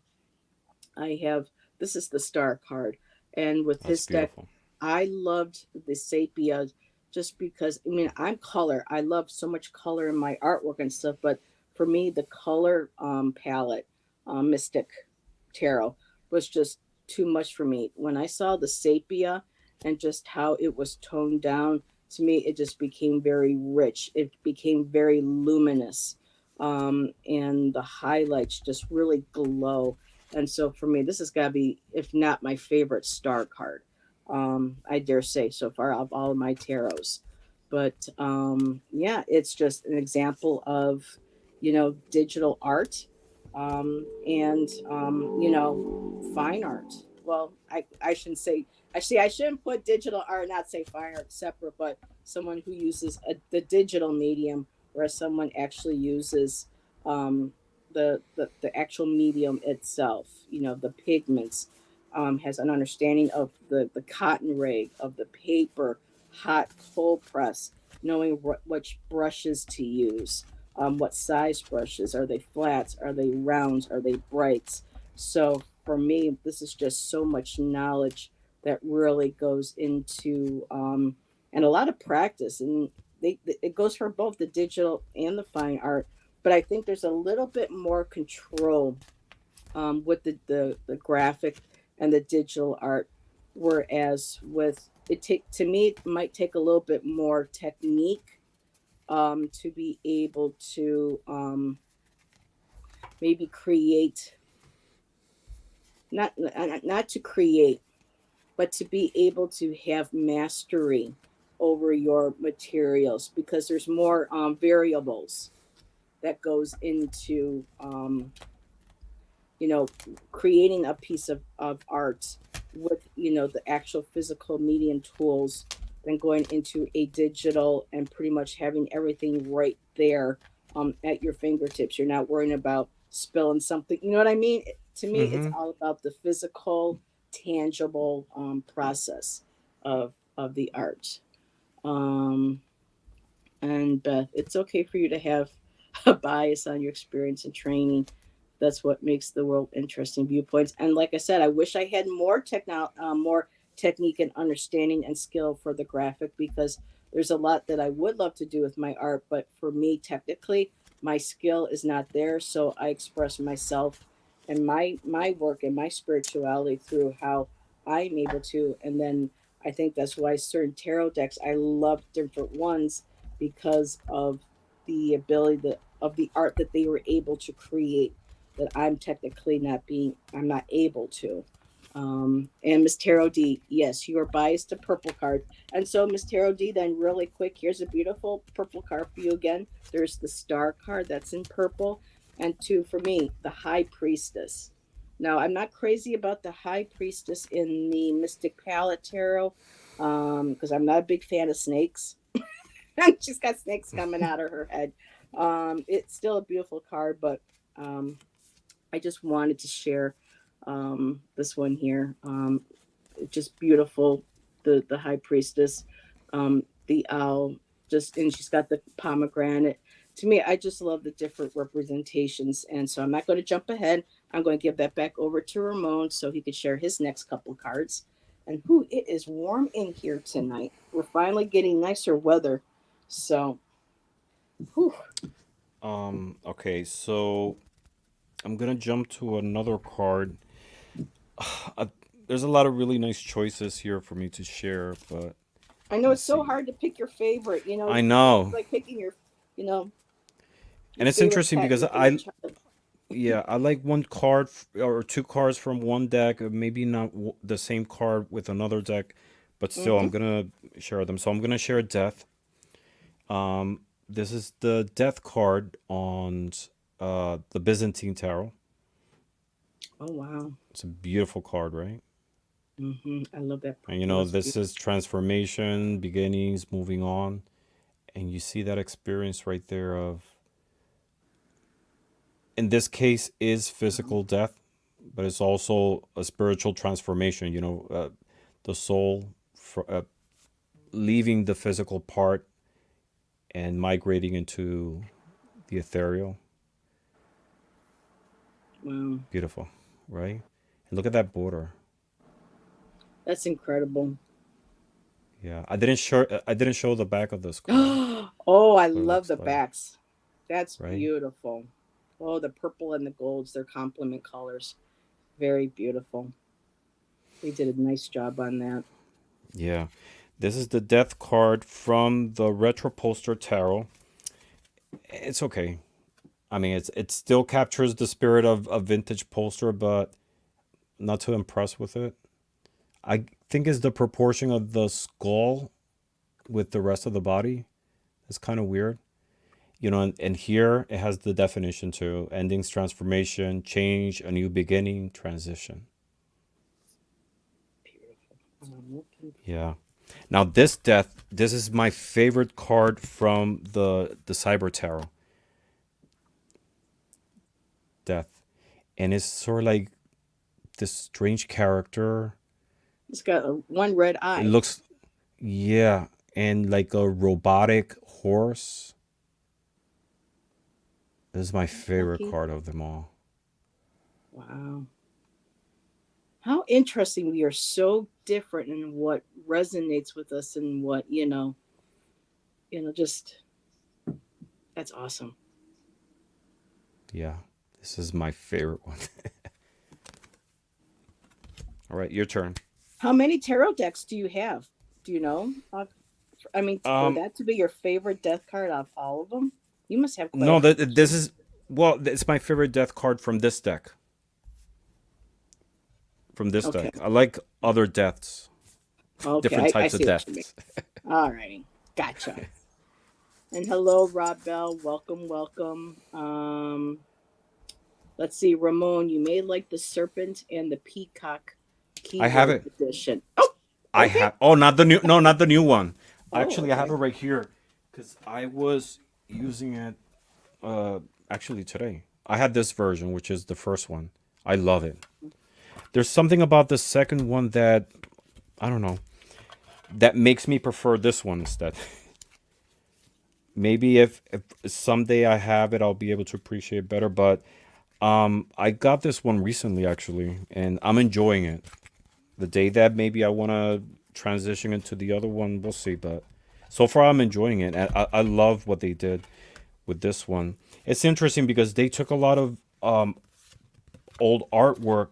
I have this is the star card, and with That's his deck, beautiful. I loved the sepia just because I mean I'm color. I love so much color in my artwork and stuff, but for me the color palette, Mystic Tarot was just too much for me. When I saw the sepia and just how it was toned down, to me it just became very rich. It became very luminous, and the highlights just really glow. And so for me, this has got to be, if not my favorite star card, I dare say so far of all of my tarots. But yeah, it's just an example of, digital art, and, fine art. Well, I shouldn't say, actually, I shouldn't put digital art, not say fine art separate, but someone who uses the digital medium, whereas someone actually uses the actual medium itself, the pigments, has an understanding of the cotton rag, of the paper, hot cold press, knowing which brushes to use, what size brushes. Are they flats? Are they rounds? Are they brights? So for me, this is just so much knowledge that really goes into, and a lot of practice. And it goes for both the digital and the fine art, but I think there's a little bit more control with the graphic and the digital art, whereas with it take to me it might take a little bit more technique to be able to maybe create, not to create, but to be able to have mastery over your materials, because there's more variables that goes into you know, creating a piece of art with, the actual physical medium tools than going into a digital and pretty much having everything right there at your fingertips. You're not worrying about spilling something. You know what I mean? To me, it's Mm-hmm. all about the physical, tangible process of the art. Um, and Beth, it's okay for you to have a bias on your experience and training. That's what makes the world interesting viewpoints. And like I said, I wish I had more technique and understanding and skill for the graphic, because there's a lot that I would love to do with my art, but for me, technically, my skill is not there. So I express myself and my work and my spirituality through how I'm able to. And then I think that's why certain tarot decks, I love different ones, because of the ability of the art that they were able to create, that I'm not able to. And Miss Tarot D, yes, you are biased to purple cards. And so, Miss Tarot D, then really quick, here's a beautiful purple card for you again. There's the star card that's in purple. And two, for me, the High Priestess. Now, I'm not crazy about the High Priestess in the Mystic Palette Tarot, because I'm not a big fan of snakes. She's got snakes coming out of her head. It's still a beautiful card, but um, I just wanted to share this one here. Just beautiful. The High Priestess, the owl, just, and she's got the pomegranate. To me, I just love the different representations, and so I'm not going to jump ahead. I'm going to give that back over to Ramon so he could share his next couple of cards. And who, it is warm in here tonight. We're finally getting nicer weather, so whew. Okay, so I'm gonna jump to another card. Uh, there's a lot of really nice choices here for me to share, but I know let's it's so see. hard to pick your favorite. I It's know, like picking you know, and your it's favorite interesting pet, because your favorite child. I like one card or two cards from one deck, maybe not the same card with another deck, but still, Mm-hmm. I'm gonna share them. So I'm gonna share Death. This is the Death card on the Byzantine Tarot. Oh wow. It's a beautiful card, right? I love that And you purple. know, That's this beautiful. is transformation, beginnings, moving on. And you see that experience right there of, in this case, is physical death, but it's also a spiritual transformation. The soul leaving the physical part and migrating into the ethereal. Wow, Beautiful, right? And look at that border. that's incredible. Yeah, I didn't show the back of this card. Oh, I What it love looks the like, backs. That's right? beautiful. Oh, the purple and the golds, they're complement colors. Very beautiful. They did a nice job on that. Yeah. This is the death card from the Retro Poster Tarot. It's okay. I mean, it still captures the spirit of a vintage poster, but not too impressed with it. I think is the proportion of the skull with the rest of the body. It's kind of weird. And here it has the definition too: endings, transformation, change, a new beginning, transition. Beautiful. I'm looking. Yeah. Now this is my favorite card from the Cyber Tarot, Death, and it's sort of like this strange character. It's got one red It eye. looks, yeah, and like a robotic horse. This is my favorite Lucky. card of them all. Wow. How interesting. We are so different in what resonates with us and what, just that's awesome. Yeah, this is my favorite one. All right, your turn. How many tarot decks do you have? Do you know? I mean, for Um, that to be your favorite death card of all of them, you must have quite a no, this collection. is well, it's my favorite death card from this deck. From this Okay. deck, I like other deaths, Okay. different I types of see what you mean. deaths. All righty. Gotcha. And hello, Rob Bell. Welcome, welcome. Let's see, Ramon, you may like the serpent and the peacock I have keyword it. edition. Oh, I okay. have. Oh, not the new. No, not the new one. Oh, Actually, I have okay. it right here because I was using it. Uh, Actually, today I had this version, which is the first one. I love it. There's something about the second one that I don't know that makes me prefer this one instead. Maybe if someday I have it, I'll be able to appreciate it better. But I got this one recently actually, and I'm enjoying it. The day that maybe I want to transition into the other one, we'll see. But so far, I'm enjoying it. And I love what they did with this one. It's interesting because they took a lot of old artwork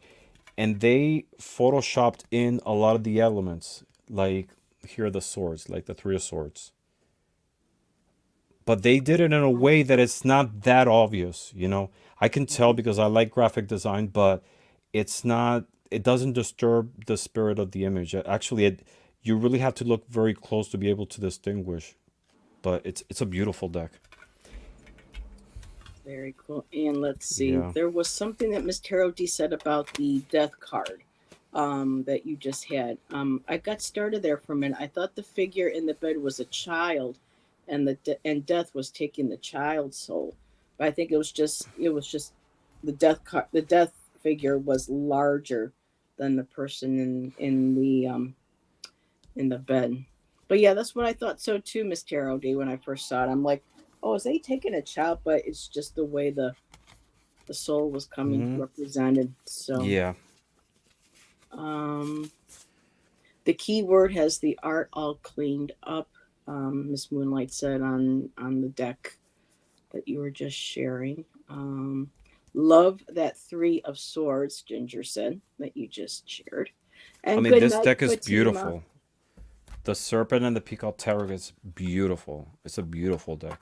and they photoshopped in a lot of the elements. Like here are the swords, like the three of swords. But they did it in a way that it's not that obvious, you know. I can tell because I like graphic design, but it's not it doesn't disturb the spirit of the image. Actually, you really have to look very close to be able to distinguish. But it's a beautiful deck. Very cool. And let's see, Yeah. there was something that Miss Tarot D said about the death card that you just had. I got started there for a minute. I thought the figure in the bed was a child, and and death was taking the child's soul. But I think it was just the death card. The death figure was larger than the person in the bed. But yeah, that's what I thought so too, Miss Tarot D. When I first saw it, I'm like, oh, is they taking a child? But it's just the way the soul was coming Hmm. represented. So Yeah. um the keyword has the art all cleaned up. Miss Moonlight said on the deck that you were just sharing. Love that three of swords, Ginger said, that you just shared. I And mean, good this night, deck is Fatima. beautiful. The Serpent and the Peacock Tarot is beautiful. It's a beautiful deck.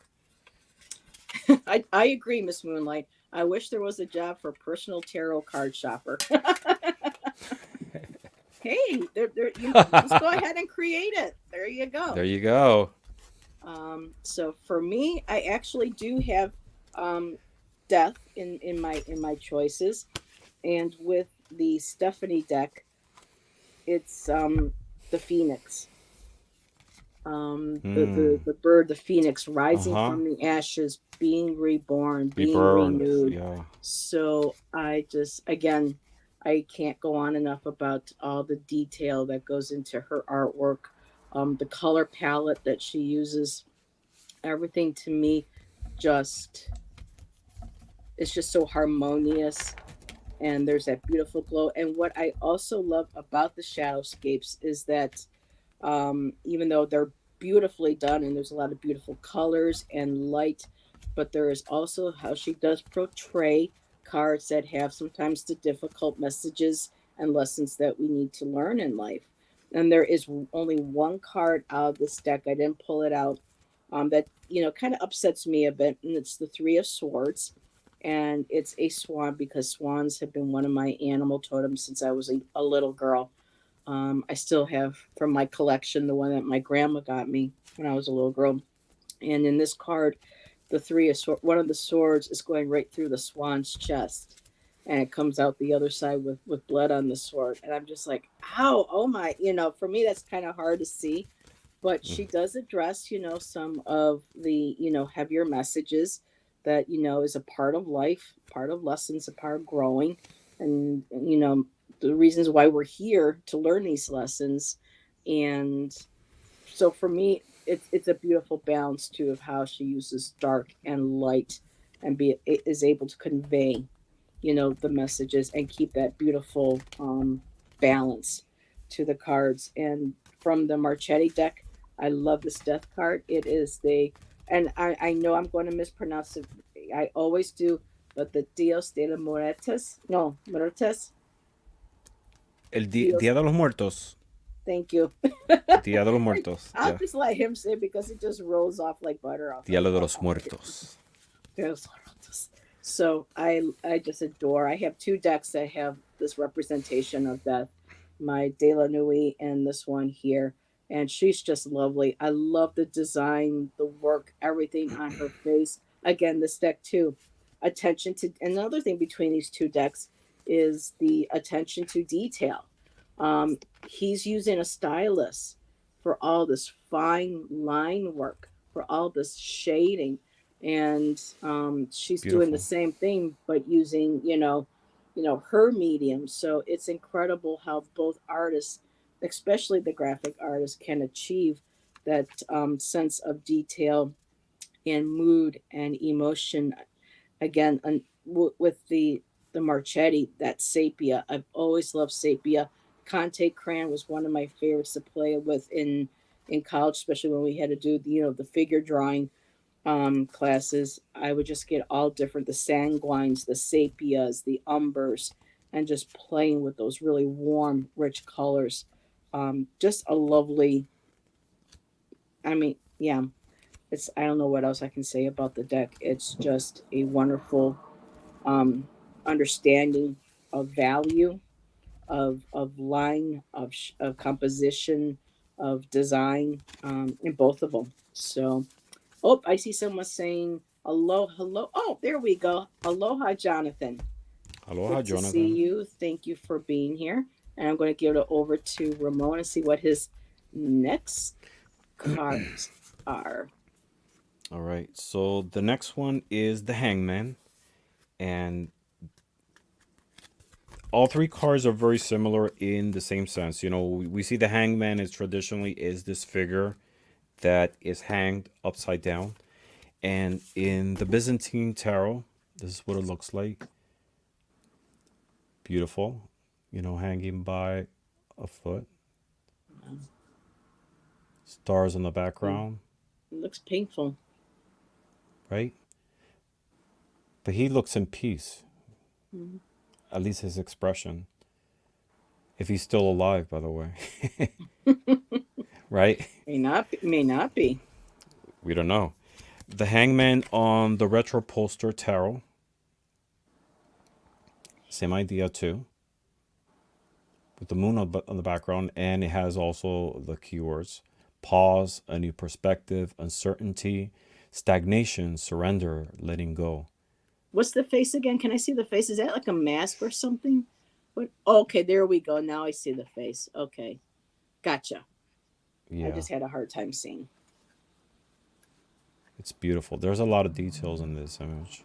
I agree, Miss Moonlight. I wish there was a job for personal tarot card shopper. Hey, you just go ahead and create it. There you go. There you go. So for me, I actually do have um, death in my choices, and with the Stephanie deck, it's the phoenix, Hmm. the bird, the phoenix, Uh rising huh. from the ashes, being reborn, Be being burned. renewed. Yeah. So I just again, I can't go on enough about all the detail that goes into her artwork, the color palette that she uses, everything to me just it's just so harmonious, and there's that beautiful glow. And what I also love about the shadowscapes is that even though they're beautifully done and there's a lot of beautiful colors and light, but there is also how she does portray cards that have sometimes the difficult messages and lessons that we need to learn in life. And there is only one card out of this deck, I didn't pull it out, that kind of upsets me a bit, and it's the Three of Swords. And it's a swan because swans have been one of my animal totems since I was a little girl. I still have from my collection the one that my grandma got me when I was a little girl. And in this card, the one of the swords is going right through the swan's chest, and it comes out the other side with blood on the sword. And I'm just like, ow, oh my, for me that's kind of hard to see. But she does address, some of the, heavier messages that, is a part of life, part of lessons, a part of growing, and the reasons why we're here to learn these lessons. And so for me, it's a beautiful balance too of how she uses dark and light, and is able to convey, the messages and keep that beautiful balance to the cards. And from the Marchetti deck, I love this death card. It is and I know I'm going to mispronounce it. I always do, but the Dios de los Muertos. No, Muertos. Dios. Día de los Muertos. Thank you. Día de los Muertos. I'll Yeah. just let him say it because it just rolls off like butter off. Día de los Muertos. So I just adore. I have two decks that have this representation of death, my De La Nuit and this one here, and she's just lovely. I love the design, the work, everything on her face. Again, this deck too. Attention to another thing between these two decks is the attention to detail. He's using a stylus for all this fine line work, for all this shading, and she's doing the Beautiful. same thing but using her medium. So it's incredible how both artists, especially the graphic artist, can achieve that sense of detail and mood and emotion. Again, with the Marchetti, that sepia. I've always loved sepia. Conte Crayon was one of my favorites to play with in college, especially when we had to do the figure drawing classes. I would just get all different, the sanguines, the sepias, the umbers, and just playing with those really warm, rich colors. Just a lovely. I mean, yeah. It's I don't know what else I can say about the deck. It's just a wonderful um, understanding of value, of line, of composition, of design, in both of them. So, oh, I see someone saying hello, hello. Oh, there we go. Aloha, Jonathan. Aloha, Good to see Jonathan. you. Thank you for being here. And I'm going to give it over to Ramon and see what his next cards are. All right. So the next one is the Hangman, and all three cards are very similar in the same sense. We see the Hangman is traditionally is this figure that is hanged upside down, and in the Byzantine tarot, this is what it looks like. Beautiful, hanging by a foot. Stars in the Mm, background, it looks painful. right? But he looks in peace, Mm. at least his expression. If he's still alive, by the way, right? May not be, may not be. We don't know. The Hangman on the retro poster tarot, same idea too, with the moon on the background, and it has also the keywords: pause, a new perspective, uncertainty, stagnation, surrender, letting go. What's the face again? Can I see the face? Is that like a mask or something? What? Oh, okay, there we go. Now I see the face. Okay, gotcha. I Yeah, just had a hard time seeing. it's beautiful. There's a lot of details in this image.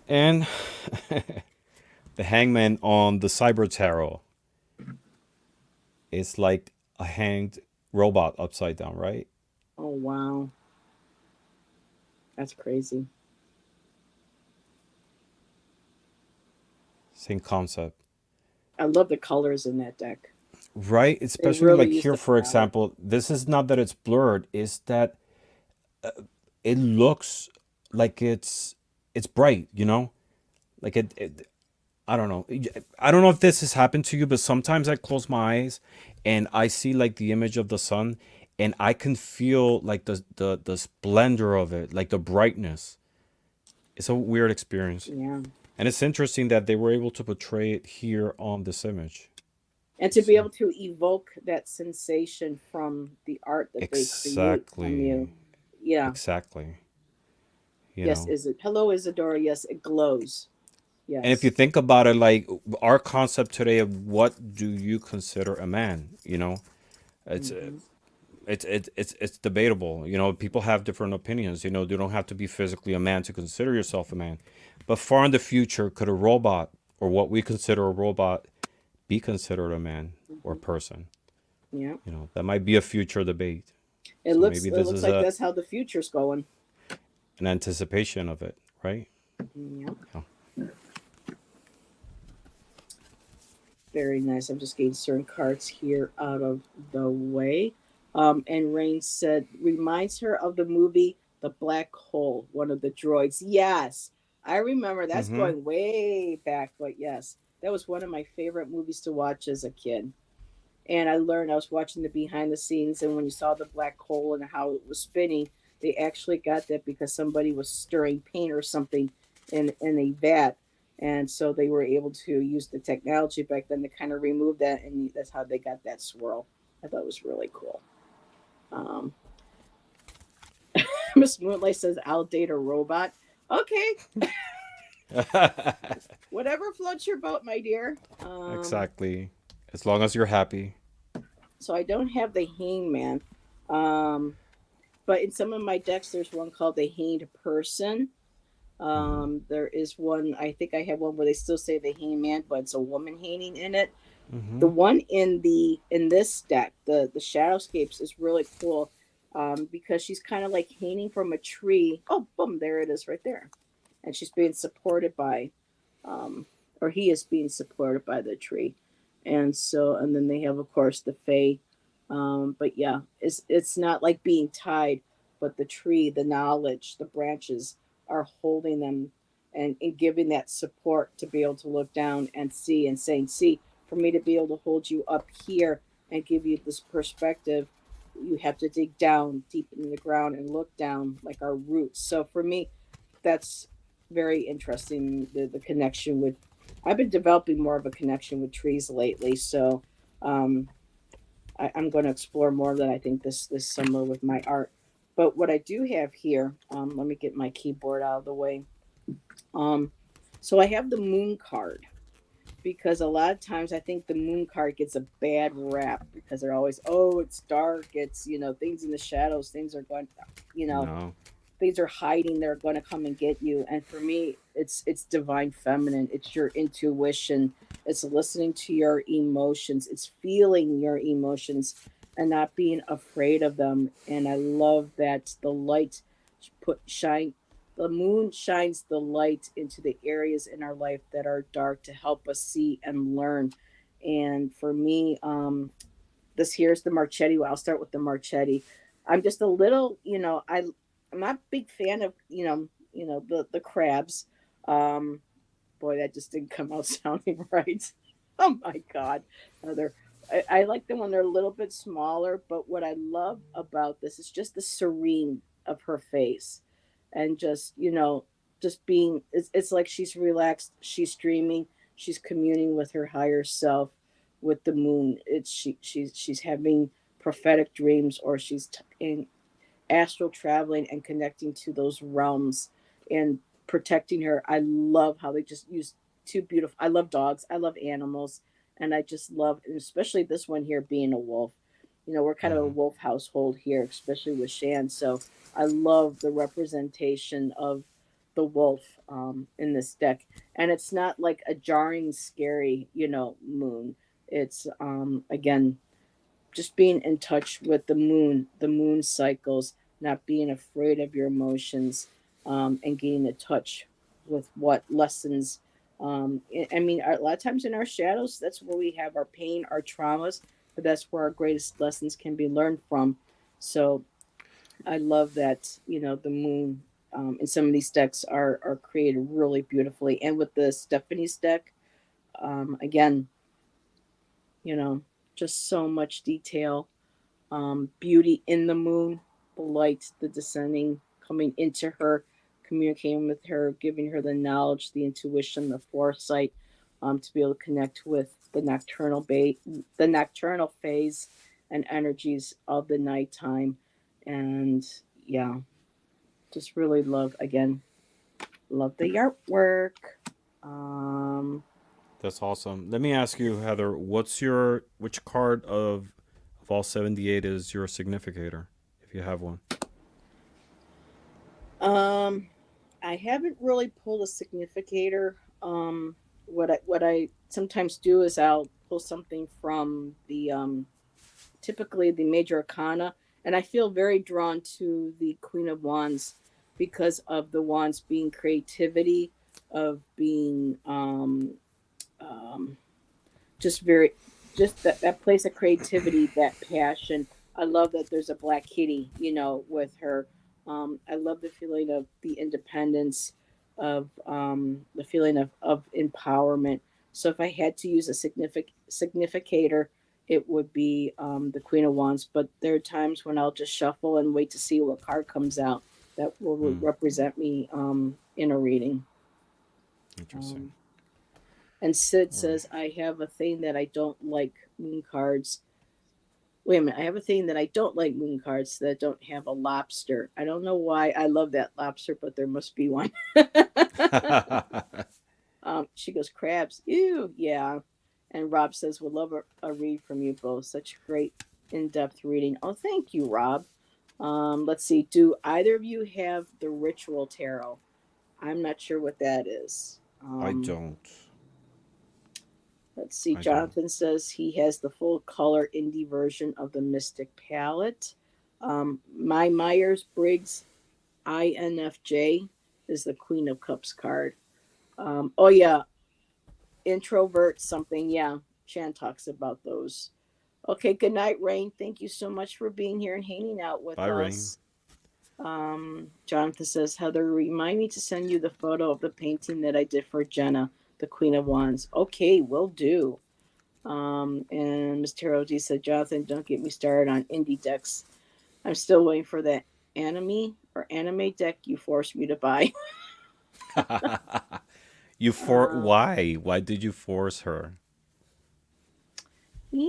And the Hangman on the cyber tarot, it's like a hanged robot upside down, right? Oh wow, that's crazy. Same concept. I love the colors in that deck. Right? They Especially really like use here, the for palette. example, this is not that it's blurred, it's that it looks like it's bright, Like I don't know. I don't know if this has happened to you, but sometimes I close my eyes and I see like the image of the sun, and I can feel like the splendor of it, like the brightness. It's a weird experience. Yeah, And it's interesting that they were able to portray it here on this image. and to be So able to evoke that sensation from the art that they create from you. exactly, Yeah. exactly. You Yes. know. Is it? Hello, Isadora. Yes, it glows. And if you Yes. think about it, like our concept today of what do you consider a man, it's Hmm. it's debatable. People have different opinions. You don't have to be physically a man to consider yourself a man. But far in the future, could a robot or what we consider a robot be considered a man or Hmm. person? Yeah. That might be a future debate. It So looks maybe it this looks is like a that's how the future's going. an anticipation of it, right? Yeah. Oh, Very nice. I'm just getting certain cards here out of the way. And Rain said, reminds her of the movie The Black Hole, one of the droids. Yes, I remember that's Mm-hmm. going way back, but yes, that was one of my favorite movies to watch as a kid. And I was watching the behind the scenes, and when you saw the black hole and how it was spinning, they actually got that because somebody was stirring paint or something in a vat. And so they were able to use the technology back then to kind of remove that, and that's how they got that swirl. I thought it was really cool. Um, Miss Moonlight says, "I'll date a robot." Okay, whatever floats your boat, my dear. Exactly. As long as you're happy. So I don't have the Hangman, um, but in some of my decks, there's one called the Hanged Person. Mm-hmm. There is one. I think I have one where they still say the Hangman, but it's a woman hanging in it. The Mm-hmm. one in this deck, the Shadowscapes, is really cool because she's kind of like hanging from a tree. Oh, boom! There it is, right there, and she's being supported by um, or he is being supported by the tree. And so, and then they have, of course, the Fae. But yeah, it's not like being tied, but the tree, the knowledge, the branches are holding them and giving that support to be able to look down and see and saying, see, for me to be able to hold you up here and give you this perspective, you have to dig down deep in the ground and look down like our roots. So for me, that's very interesting. The connection with, I've been developing more of a connection with trees lately. So um, I'm going to explore more of that. I think this summer with my art. But what I do have here, let me get my keyboard out of the way. Um, so I have the moon card because a lot of times I think the moon card gets a bad rap because they're always, oh, it's dark, it's things in the shadows, things are going, you know, No. things are hiding, they're going to come and get you. And for me, it's divine feminine, it's your intuition, it's listening to your emotions, it's feeling your emotions and not being afraid of them. And I love that the light put shine the moon shines the light into the areas in our life that are dark to help us see and learn. And for me, this here's the Marchetti. Well, I'll start with the Marchetti. I'm just a little, I'm not a big fan of, the crabs. Um, Boy, that just didn't come out sounding right. Oh my God. They're, I like them when they're a little bit smaller, but what I love about this is just the serene of her face and just, just being, it's like she's relaxed, she's dreaming, she's communing with her higher self with the moon. She's having prophetic dreams or she's in astral traveling and connecting to those realms and protecting her. I love how they just use two beautiful. I love dogs. I love animals, and I just love, and especially this one here being a wolf. We're kind of a Mm-hmm. wolf household here, especially with Shan. So I love the representation of the wolf in this deck, and it's not like a jarring, scary, moon. It's again just being in touch with the moon cycles, not being afraid of your emotions, and getting in touch with what lessons. I mean, a lot of times in our shadows, that's where we have our pain, our traumas, but that's where our greatest lessons can be learned from. So I love that, the moon in some of these decks are created really beautifully. And with the Stephanie's deck, again, you know, just so much detail, beauty in the moon, the light, the descending, coming into her, communicating with her, giving her the knowledge, the intuition, the foresight, to be able to connect with the nocturnal phase and energies of the nighttime. And yeah, just really love the artwork. Um, That's awesome. Let me ask you, Heather, which card of all 78 is your significator, if you have one? um, I haven't really pulled a significator. What I sometimes do is I'll pull something from the typically the major arcana, and I feel very drawn to the Queen of Wands because of the wands being creativity, of being um, just very just that place of creativity, that passion, I love that there's a black kitty, with her. I love the feeling of the independence, of the feeling of empowerment. So if I had to use a significator, it would be the Queen of Wands. But there are times when I'll just shuffle and wait to see what card comes out that will Hmm. represent me in a reading. Interesting. Um, and Sid All right. says, I have a thing that I don't like moon cards. Wait a minute. I have a thing that I don't like moon cards that don't have a lobster. I don't know why I love that lobster, but there must be one. She goes, crabs. Ew. Yeah. And Rob says, would love a read from you both. Such great in depth reading. Oh, thank you, Rob. Let's see. Do either of you have the ritual tarot? I'm not sure what that is. I don't. Let's see. I don't. Jonathan says he has the full color indie version of the Mystic Palette. My Myers Briggs INFJ is the Queen of Cups card. Oh, yeah. Introvert something. Yeah. Shan talks about those. Okay. Good night, Rain. Thank you so much for being here and hanging out with Bye, Rain. us. Jonathan says, Heather, remind me to send you the photo of the painting that I did for Jenna, the Queen of Wands. Okay, will do. And Mr. OG said, Jonathan, don't get me started on indie decks. I'm still waiting for that anime deck you forced me to buy. You Um, why? Why did you force her?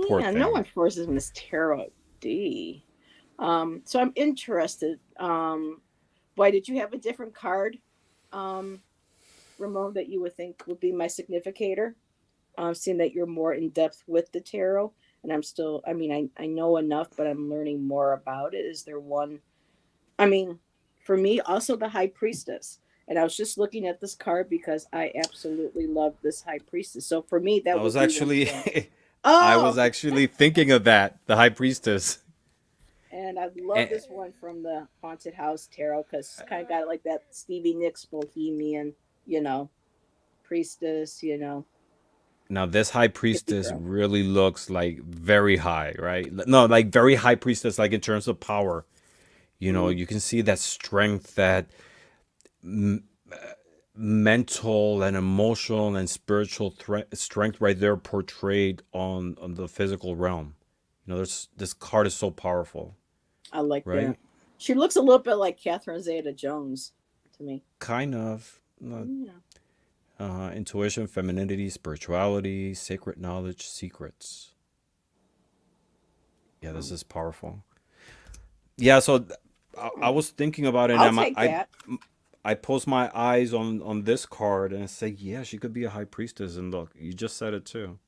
Poor yeah, no thing. one forces Miss Tarot D. So I'm interested. Why did you have a different card, um, Ramon, that you would think would be my significator? Seeing that you're more in depth with the tarot, and I'm still. I mean, I know enough, but I'm learning more about it. Is there one? I mean, for me, also the High Priestess. And I was just looking at this card because I absolutely love this High Priestess. So for me, I that was would be one as actually well. I was Oh, actually thinking of that, the High Priestess. and I love And this one from the Haunted House Tarot because it's kind of got like that Stevie Nicks bohemian, you know, priestess, now this High hippie Priestess girl. really looks like very high, right? No, like very High Priestess, like in terms of power. Mm, You can see that strength, that mental and emotional and spiritual strength right there portrayed on the physical realm. This card is so powerful, I like that. right? She looks a little bit like Catherine Zeta Jones to me. Kind of. Yeah. Intuition, femininity, spirituality, sacred knowledge, secrets. Yeah, this Um, is powerful. Yeah, so I oh, was thinking about it, I'll and take that. I post my eyes on this card and say, yeah, she could be a high priestess. And look, you just said it too.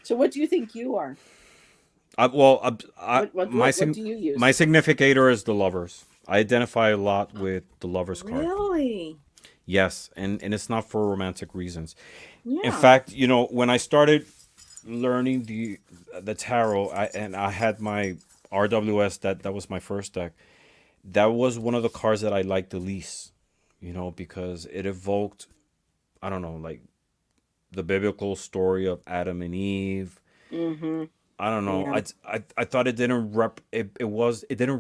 So, what do you think you are? Well, What do you my use? significator is the lovers. I identify a lot with the lovers card. Really? Yes, and it's not for romantic reasons. In Yeah. fact, when I started learning the tarot, I had my RWS, that was my first deck. That was one of the cards that I liked the least, because it evoked, I don't know, like the biblical story of Adam and Eve. Mm-hmm. I don't know. Yeah. I thought it didn't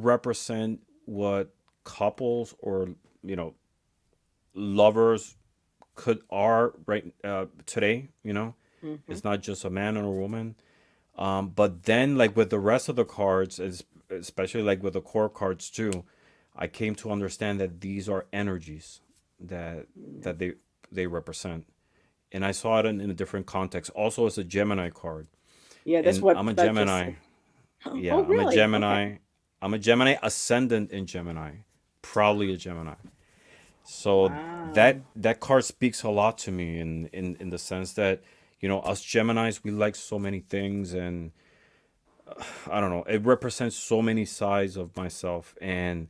represent what couples or you know lovers could are right today. Mm-hmm. It's not just a man and a woman. But then, like with the rest of the cards, especially like with the core cards too, I came to understand that these are energies that Yeah. that they represent, and I saw it in a different context. Also, it's a Gemini card, Yeah. That's and what I'm a I just Gemini. said. Yeah, Oh, I'm a really? Okay. Gemini. I'm a Gemini ascendant in Gemini, proudly a Gemini. So that Wow. that card speaks a lot to me in the sense that us Geminis, we like so many things, and I don't know, it represents so many sides of myself, and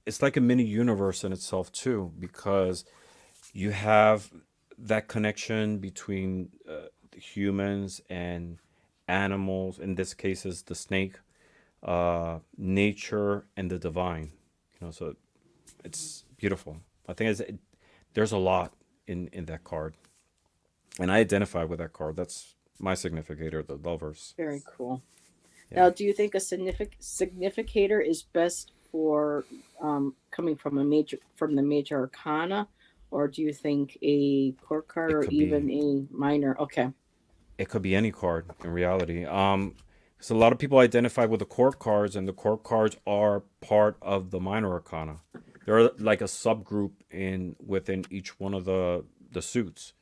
it's like a mini universe in itself too, because you have that connection between humans and animals. In this case, is the snake, nature, and the divine. So it's beautiful. I think there's a lot in that card, and I identify with that card. my significator, the lovers. Very cool. Yeah, Now, do you think a significator is best for coming from the major arcana, or do you think a court card it or could be even a minor? Okay. it could be any card in reality. Because a lot of people identify with the court cards, and the court cards are part of the minor arcana. They're like a subgroup in within each one of the suits,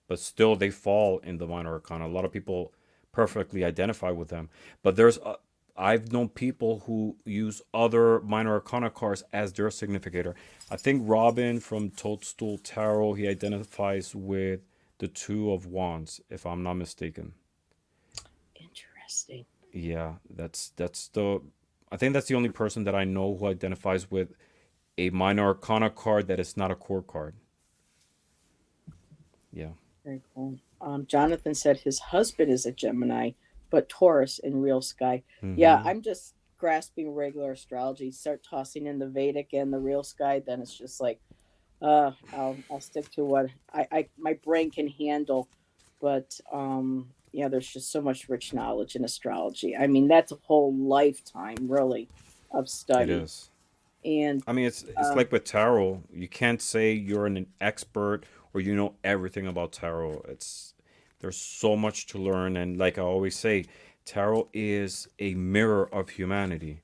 but still they fall in the minor arcana. A lot of people perfectly identify with them, but I've known people who use other minor arcana cards as their significator. I think Robin from Toadstool Tarot, he identifies with the Two of Wands, if I'm not mistaken. Interesting. Yeah, that's the. I think that's the only person that I know who identifies with a minor arcana card that is not a core card. Yeah. Very cool. Jonathan said his husband is a Gemini, but Taurus in real sky. Yeah, Mm-hmm. I'm just grasping regular astrology. Start tossing in the Vedic and the real sky, then it's just like, I'll stick to what I my brain can handle. But yeah, there's just so much rich knowledge in astrology. I mean, that's a whole lifetime, really, of It study. is. And I mean, it's uh, like with tarot. You can't say you're an expert or you know everything about tarot. It's there's so much to learn, and like I always say, tarot is a mirror of humanity.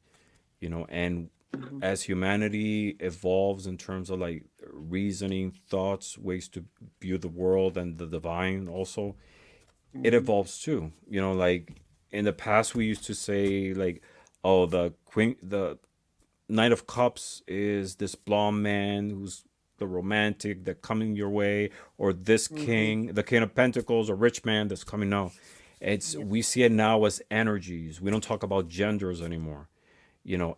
And mhm, as humanity evolves in terms of like reasoning, thoughts, ways to view the world and the divine, also it mhm, evolves too. Like in the past, we used to say like, oh, the Knight of Cups is this blonde man who's the romantic that coming your way, or this mhm, king, the King of Pentacles, a rich man that's coming now. It's yeah. we see it now as energies. We don't talk about genders anymore.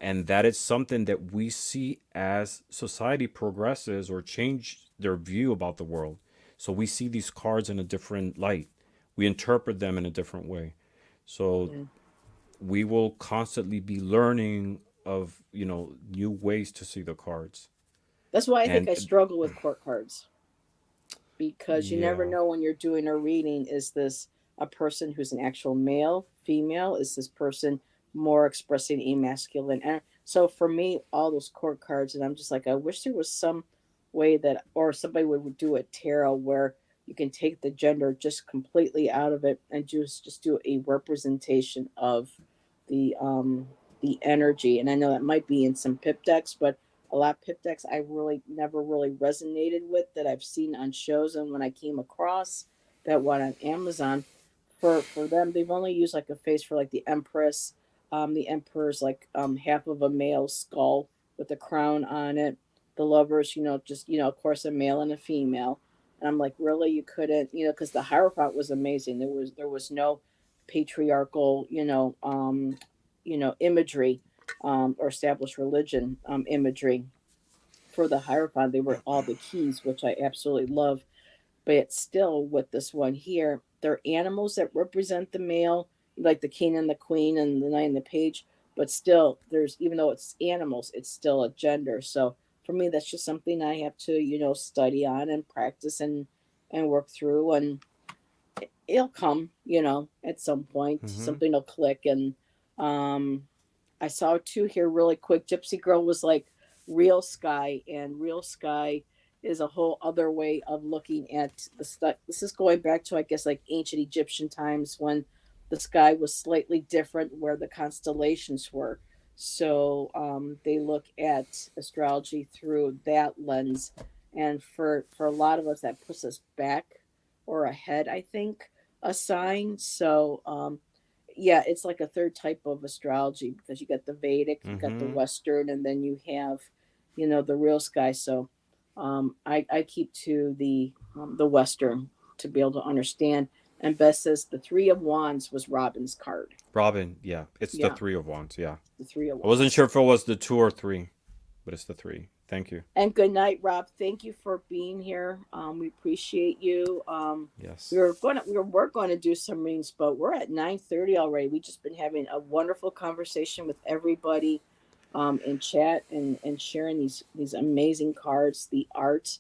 And that is something that we see as society progresses or change their view about the world. So we see these cards in a different light. We interpret them in a different way. So Yeah. we will constantly be learning of new ways to see the cards. That's why I think I And struggle with court cards, because you never yeah. know when you're doing a reading. Is this a person who's an actual male, female? Is this person more expressing a masculine? And so for me, all those court cards, and I'm just like, I wish there was some way that, or somebody would do a tarot where you can take the gender just completely out of it and just do a representation of the um the energy. And I know that might be in some pip decks, but a lot of pip decks I really never really resonated with that I've seen on shows, and when I came across that one on Amazon, for them they've only used like a face for like the Empress. The Emperor's like half of a male skull with a crown on it. The lovers, just of course a male and a female. And I'm like, really, you couldn't, because the Hierophant was amazing. There was no patriarchal, imagery, or established religion imagery for the Hierophant. They were all the keys, which I absolutely love. But still, with this one here, they're animals that represent the male, like the king and the queen and the knight and the page. But still, there's, even though it's animals, it's still a gender. So for me, that's just something I have to, study on and practice and work through. And it'll come, at some point, Mm-hmm. something will click. And um, I saw two here really quick. Gypsy Girl was like real sky, and real sky is a whole other way of looking at the stuff. This is going back to, I guess, like ancient Egyptian times when the sky was slightly different where the constellations were. So they look at astrology through that lens, and for a lot of us, that puts us back or ahead, I think, a sign. So yeah, it's like a third type of astrology, because you got the Vedic, you got the Mm-hmm. Western, and then you have, the real sky. So I keep to the Western to be able to understand. And Beth says the Three of Wands was Robin's card. Robin, yeah, it's the Yeah, Three of Wands. Yeah, the Three of I wasn't Wands. sure if it was the two or three, but it's the three. Thank you. And good night, Rob. Thank you for being here. We appreciate you. We Yes. were going to we're going to do some readings, but we're at 9:30 already. We've just been having a wonderful conversation with everybody in chat, and sharing these amazing cards, the art.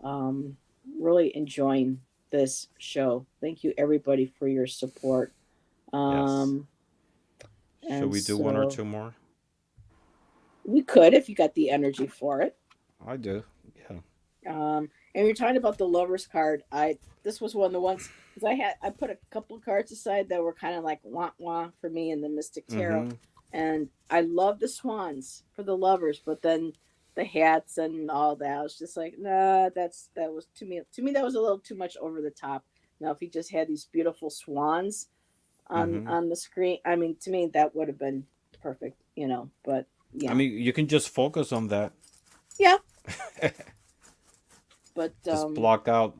Um, really enjoying this show. Thank you everybody for your support. Yes. Um, Should and we do one or so two more? we could if you got the energy for it. I do. Yeah. And you're talking about the lovers card. I This was one of the ones because I put a couple of cards aside that were kind of like wah wah for me in the Mystic Tarot, Mm-hmm. and I love the swans for the lovers, but then the hats and all that, I was just like, nah, that was to me that was a little too much over the top. Now, if he just had these beautiful swans Mm-hmm. on the screen, I mean, to me that would have been perfect, you know. But I yeah, mean, you can just focus on that. yeah, but Just block out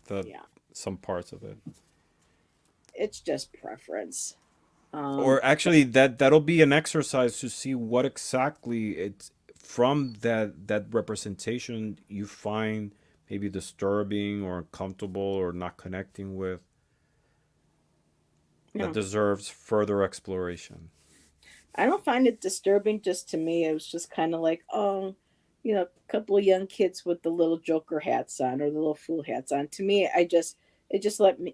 the yeah, some parts of it. it's just preference. Or But actually, that'll be an exercise to see what exactly it's from that representation you find maybe disturbing or uncomfortable or not connecting with, that yeah, deserves further exploration. I don't find it disturbing. Just to me, it was just kind of like, oh, you know, a couple of young kids with the little Joker hats on or the little fool hats on. To me, it just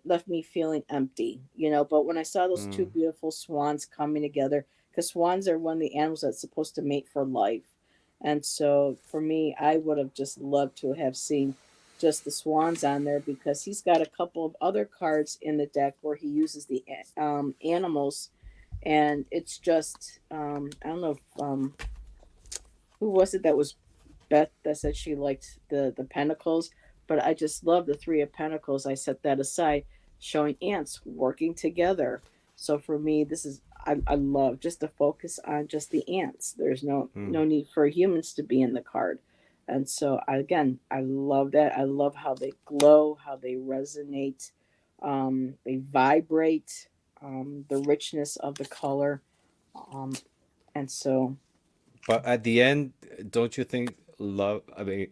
left me feeling empty, you know. But when I saw those two Mm, beautiful swans coming together, because swans are one of the animals that's supposed to mate for life, and so for me, I would have just loved to have seen just the swans on there because he's got a couple of other cards in the deck where he uses the animals, and it's just I don't know if who was it that was Beth that said she liked the pentacles, but I just love the three of pentacles. I set that aside, showing ants working together. So for me, this is I love just to focus on just the ants. There's mm. no need for humans to be in the card. And so again, I love that. I love how they glow, how they resonate, they vibrate, the richness of the color. Um, and so But at the end, don't you think love? I mean,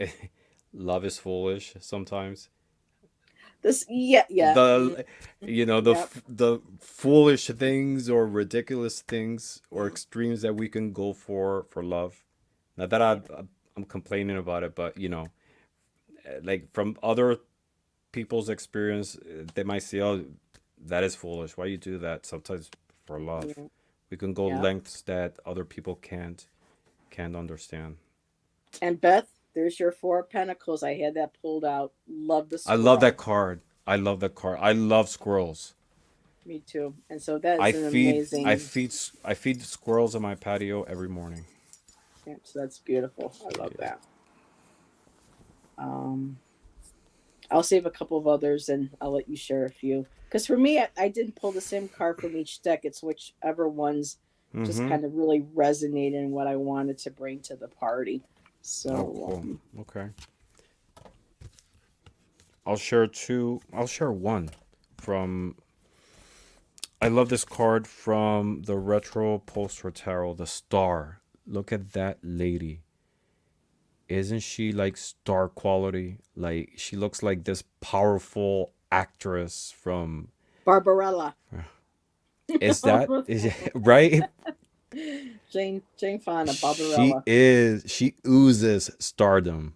love is foolish sometimes. this, yeah, yeah, The yeah, the foolish things or ridiculous things or extremes that we can go for love. Not that yeah. I'm complaining about it, but like from other people's experience, they might say, "Oh, that is foolish. Why you do that?" Sometimes for love, Yeah, we can go yeah. lengths that other people can't understand. And Beth, there's your four of pentacles. I had that pulled out. Love the I love squirrel. that card. I love that card. I love squirrels. Me too. And so that I is an feed I amazing. feed I feed squirrels on my patio every morning. Yeah, so that's beautiful. I love Yeah. that. Um, I'll save a couple of others and I'll let you share a few. Because for me, I didn't pull the same card from each deck. It's whichever ones just Mm-hmm. kind of really resonated in what I wanted to bring to the party. Oh, So, cool. Okay. I'll share two. I'll share one from. I love this card from the Retro Poster Tarot, the Star. Look at that lady. Isn't she like star quality? Like she looks like this powerful actress from. Barbarella. Is right? Jane Fonda, She Barbarella. is. She oozes stardom,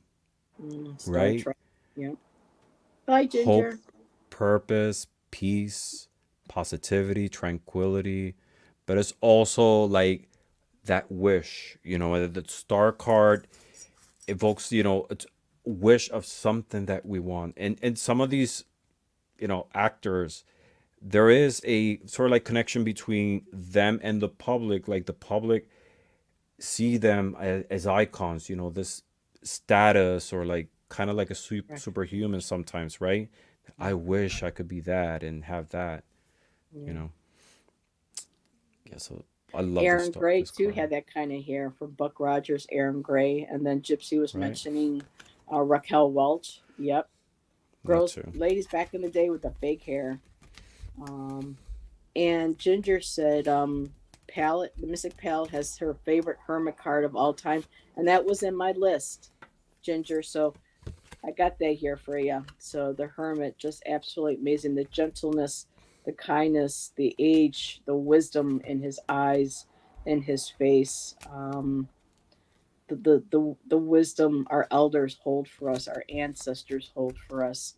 Star right? Trek. Yep. Bye, Hope, Ginger. purpose, peace, positivity, tranquility. But it's also like that wish, the star card evokes, it's wish of something that we want. And some of these, actors, there is a sort of like connection between them and the public. Like the public see them as icons, this status or like kind of like a Right. superhuman sometimes, right? I wish I could be that and have that, you Yeah. know. Yeah, so I love Aaron Gray this too card, had that kind of hair from Buck Rogers. Aaron Gray, and then Gypsy was right? mentioning Raquel Welch. Yep, That girls, too. ladies back in the day with the fake hair. Um, and Ginger said, Palette, the Mystic Palette has her favorite hermit card of all time, and that was in my list, Ginger. So I got that here for you. So the hermit, just absolutely amazing. The gentleness, the kindness, the age, the wisdom in his eyes, in his face. The wisdom our elders hold for us, our ancestors hold for us.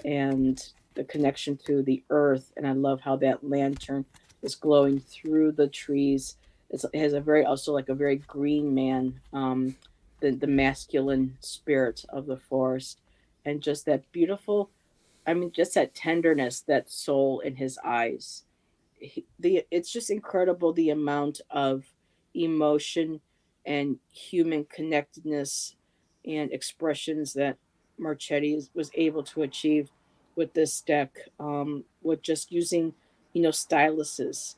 and the connection to the earth. And I love how that lantern is glowing through the trees. It has a very, also like a very green man, the masculine spirit of the forest, and just that beautiful, I mean, just that tenderness, that soul in his eyes. It's just incredible the amount of emotion and human connectedness and expressions that Marchetti was able to achieve with this deck, with just using, styluses,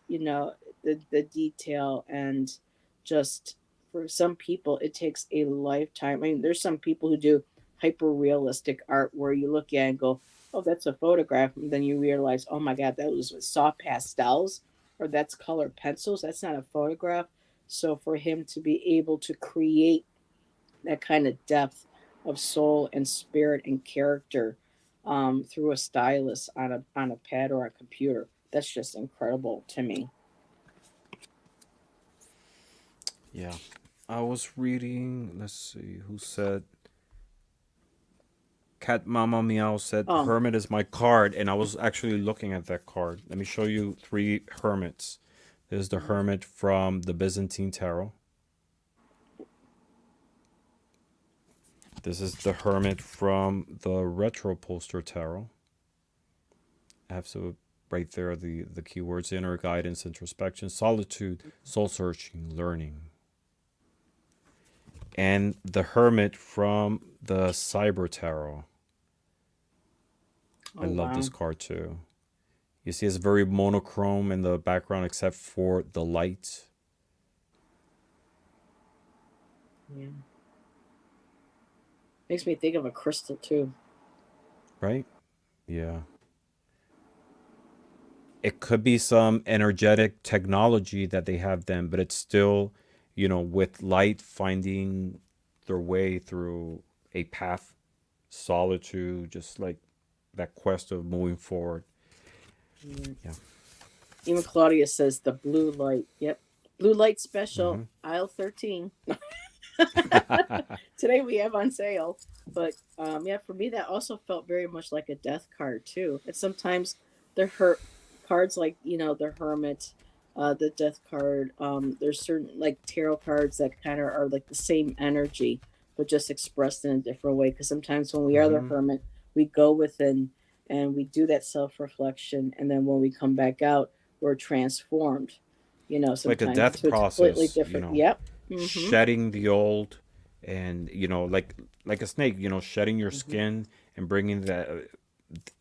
the detail, and just for some people it takes a lifetime. I mean, there's some people who do hyper realistic art where you look at it and go, oh, that's a photograph. And then you realize, oh my God, that was with soft pastels, or that's colored pencils. That's not a photograph. So for him to be able to create that kind of depth of soul and spirit and character, through a stylus on a pad or a computer, that's just incredible to me. Yeah. I was reading, let's see, who said Cat Mama Meow said Um, Hermit is my card, and I was actually looking at that card. Let me show you three Hermits. There's the Hermit from the Byzantine Tarot. This is the Hermit from the Retro Poster Tarot. I have to right there the keywords: inner guidance, introspection, solitude, soul searching, learning. And the Hermit from the Cyber Tarot. I oh love this wow, card too. You see, it's very monochrome in the background, except for the light, yeah, makes me think of a crystal too. right? Yeah. It could be some energetic technology that they have then, but it's still, with light finding their way through a path, solitude, just like that quest of moving forward. Yeah. Yeah. Even Claudia says the blue light. Yep, blue light Mm-hmm. special aisle 13. Today we have on sale. But yeah, for me that also felt very much like a death card too. And sometimes the hurt cards, like the hermit, the death card. There's certain like tarot cards that kind of are like the same energy, but just expressed in a different way. Because sometimes when we are the Mm-hmm. hermit, we go within and we do that self reflection, and then when we come back out, we're transformed. It's like a Sometimes death into a completely process, different. Yep. Mm-hmm. shedding the old, and like a snake, shedding your Mm-hmm. skin and bringing that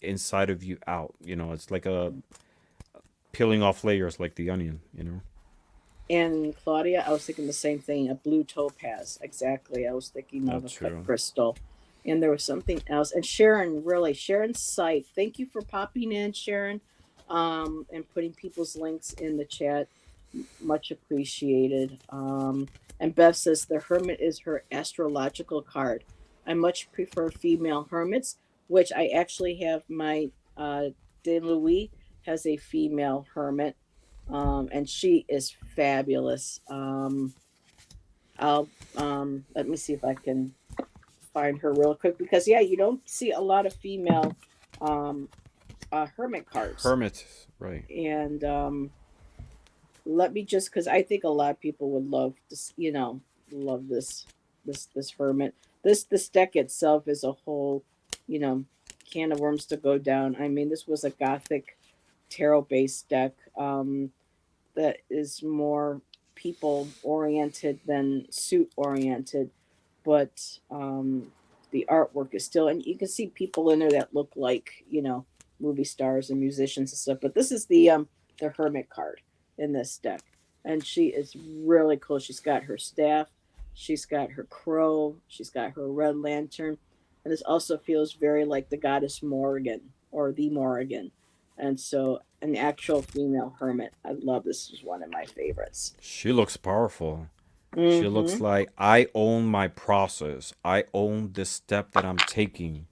inside of you out. It's like a peeling off layers, like the onion. And Claudia, I was thinking the same thing, a blue topaz. Exactly. I was thinking of That a too. crystal. And there was something else. And Sharon, really, Sharon's site. Thank you for popping in, Sharon, and putting people's links in the chat. Much appreciated. And Beth says the hermit is her astrological card. I much prefer female hermits, which I actually have my De Louis has a female hermit, and she is fabulous. I'll let me see if I can find her real quick, because yeah, you don't see a lot of female um, hermit cards, Hermit, right? and let me just, because I think a lot of people would love this, love this hermit. This deck itself is a whole, you know, can of worms to go down. I mean, this was a gothic tarot based deck. That is more people oriented than suit oriented, but the artwork is still, and you can see people in there that look like movie stars and musicians and stuff. But this is the hermit card in this deck, and she is really cool. She's got her staff, she's got her crow, she's got her red lantern, and this also feels very like the goddess Morrigan or the Morrigan, and so an actual female hermit. I love this. Is one of my favorites. She looks powerful. She looks Mm-hmm. like I own my process. I own this step that I'm taking,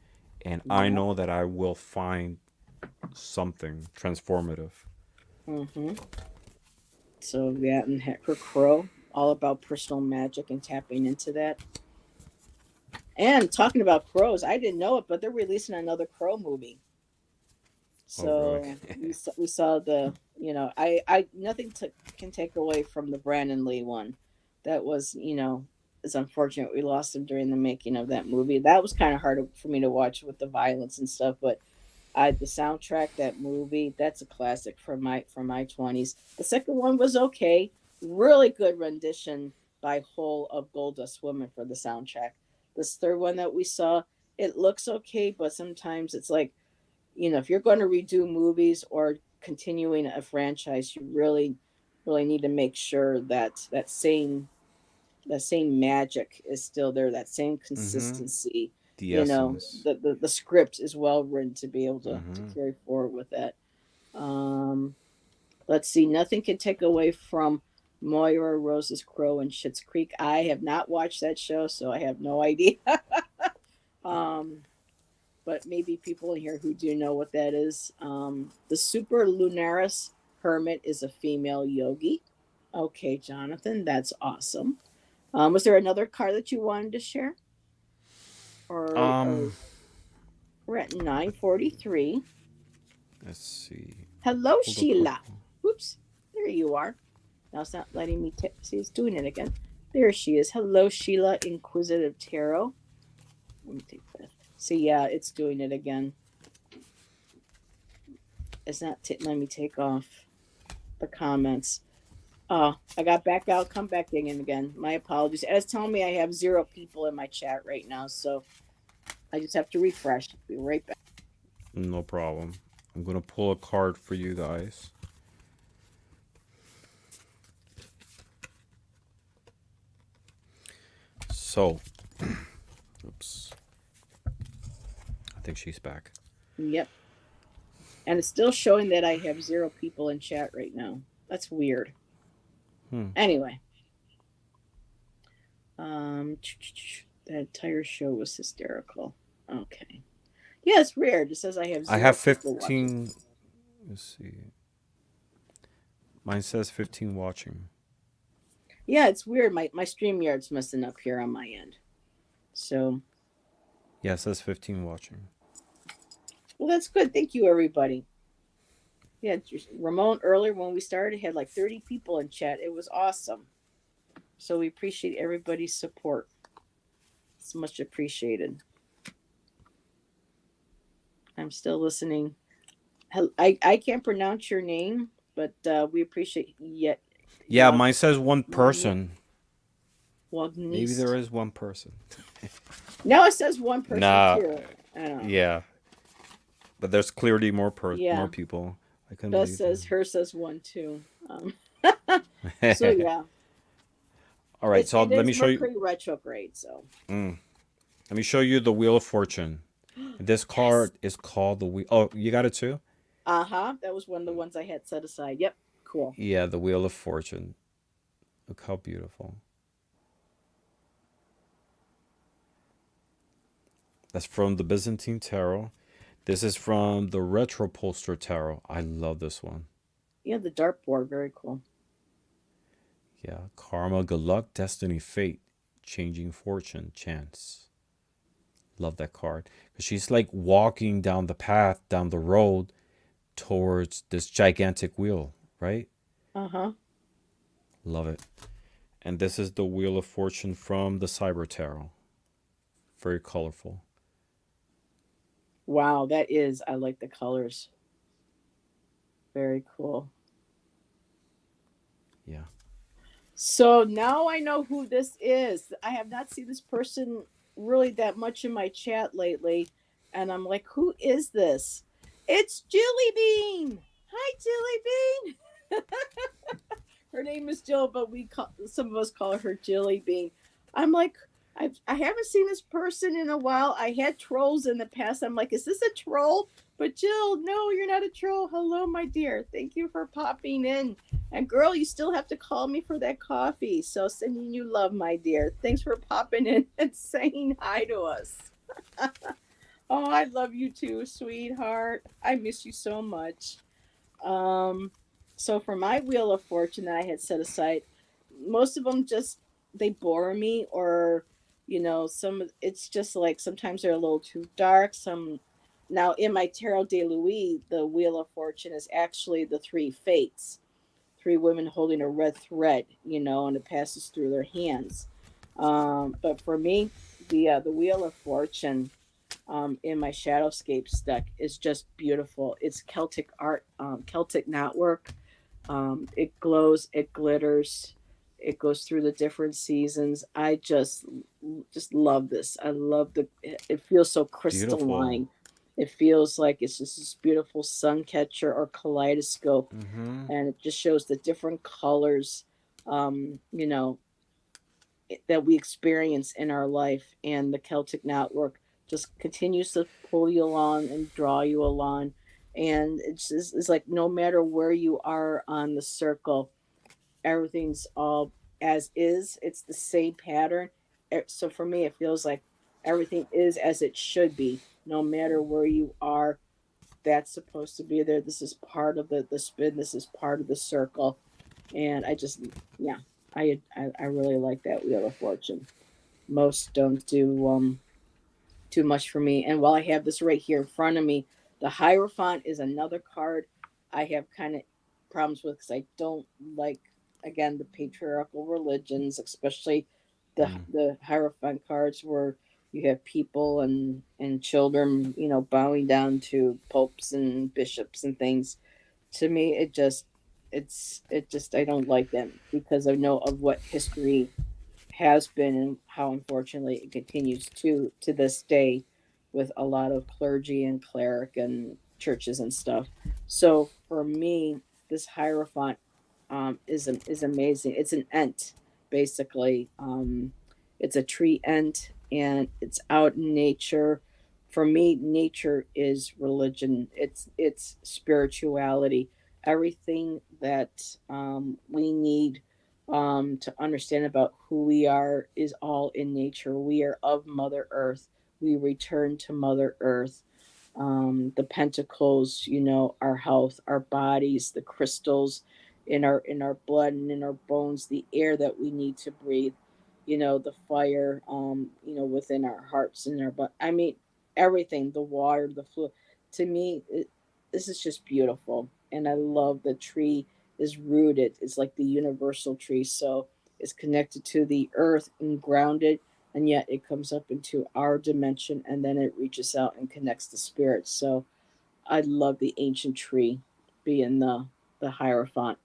and I Yeah. know that I will find something transformative. Mm-hmm. So yeah, and her crow, all about personal magic and tapping into that. And talking about crows, I didn't know it, but they're releasing another crow movie. Oh, really? So we saw the, I nothing can take away from the Brandon Lee one. That was, it's unfortunate we lost him during the making of that movie. That was kind of hard for me to watch with the violence and stuff, but the soundtrack, that movie, that's a classic for my 20s. The second one was okay, really good rendition by Hole of Goldust Woman for the soundtrack. This third one that we saw, it looks okay, but sometimes it's like, if you're going to redo movies or continuing a franchise, you really, really need to make sure that that same magic is still there, that same Mm-hmm. consistency. The essence. The script is well written to be able to Mm-hmm. carry forward with that. Um, let's see, nothing can take away from Moira Rose's Crow and Schitt's Creek. I have not watched that show, so I have no idea. um, but maybe people in here who do know what that is. The Super Lunaris Hermit is a female yogi. Okay, Jonathan, that's awesome. Was there another card that you wanted to share? Or Um, we're at 9:43. let's see. Hello, Pulled a card. Sheila. Oops, there you are. Now it's not letting me see, it's doing it again. There she is. Hello, Sheila, Inquisitive Tarot. Let me take that. See, yeah, it's doing it again. It's not letting me take off the comments. Oh, I got back out, come back in again. My apologies. And it's telling me I have 0 people in my chat right now, so I just have to refresh. Be right back. No problem. I'm gonna pull a card for you guys. So, oops. I think she's back. Yep. And it's still showing that I have 0 people in chat right now. That's weird. Hmm. Anyway, that entire show was hysterical. Okay. Yeah, it's weird. It says I have I 0 have people watching. 15. Let's see. Mine says 15 watching. Yeah, it's weird. My StreamYard's messing up here on my end. So, Yeah, it says 15 watching. well, that's good. Thank you, everybody. Yeah, Ramon earlier when we started had like 30 people in chat. It was awesome. So we appreciate everybody's support. It's much appreciated. I'm still listening. I can't pronounce your name, but we appreciate yet Yeah, Yog mine says one Wagnis. person. Maybe there Wagnist. is one person. Now it says one person Nah, too. I don't know. yeah, but there's clearly more Yeah, people. I couldn't Beth believe says her says one too. So that. yeah, All right, it, so it let is me show you. Mercury retrograde. So Let me show you the Wheel of Fortune. This yes, card is called the Wheel. Oh, you got it too? that was one of the ones I had set aside. Yep, cool. Yeah, the Wheel of Fortune. Look how beautiful. That's from the Byzantine Tarot. This is from the Retro Poster Tarot. I love this one. Yeah, the dartboard, very cool. Yeah, Karma, Good Luck, Destiny, Fate, Changing Fortune, Chance. Love that card. Because she's like walking down the path, down the road towards this gigantic wheel, right? Uh-huh. Love it. And this is the Wheel of Fortune from the Cyber Tarot. Very colorful. Wow, that is. I like the colors. Very cool. Yeah. So now I know who this is. I have not seen this person really that much in my chat lately, and I'm like, who is this? It's Jilly Bean. Hi, Jilly Bean. Her name is Jill, but some of us call her Jilly Bean. I'm like, I haven't seen this person in a while. I had trolls in the past. I'm like, is this a troll? But Jill, no, you're not a troll. Hello, my dear. Thank you for popping in. And girl, you still have to call me for that coffee. So sending you love, my dear. Thanks for popping in and saying hi to us. Oh, I love you too, sweetheart. I miss you so much. Um, so for my Wheel of Fortune that I had set aside, most of them just they bore me or It's just like sometimes they're a little too dark. Some Now in my Tarot de Louis, the Wheel of Fortune is actually the three fates, three women holding a red thread, and it passes through their hands. But for me, the Wheel of Fortune in my Shadowscapes deck is just beautiful. It's Celtic art, Celtic knotwork. It glows, it glitters, it goes through the different seasons. I just love this. I love it feels so Beautiful. crystalline. It feels like it's just this beautiful sun catcher or kaleidoscope, Mm-hmm. and it just shows the different colors, you know, that we experience in our life. And the Celtic knotwork just continues to pull you along and draw you along. And it's like no matter where you are on the circle, everything's all as is. It's the same pattern. So for me, it feels like everything is as it should be, no matter where you are. That's supposed to be there. This is part of the spin. This is part of the circle. And yeah, I really like that Wheel of Fortune. Most don't do too much for me. And while I have this right here in front of me, the Hierophant is another card I have kind of problems with because I don't like, again, the patriarchal religions, especially Mm. the Hierophant cards where you have people and children, bowing down to popes and bishops and things. To me, it just I don't like them because I know of what history has been and how unfortunately it continues to this day with a lot of clergy and cleric and churches and stuff. So for me, this hierophant is amazing. It's an ent, basically. It's a tree ent, and it's out in nature. For me, nature is religion. It's spirituality. Everything that we need to understand about who we are is all in nature. We are of Mother Earth. We return to Mother Earth. The pentacles, our health, our bodies, the crystals in our blood and in our bones, the air that we need to breathe, the fire, within our hearts and our butt. I mean, everything, the water, the fluid. To me, this is just beautiful, and I love the tree is rooted. It's like the universal tree, so it's connected to the earth and grounded, and yet it comes up into our dimension, and then it reaches out and connects to spirits. So I love the ancient tree being the hierophant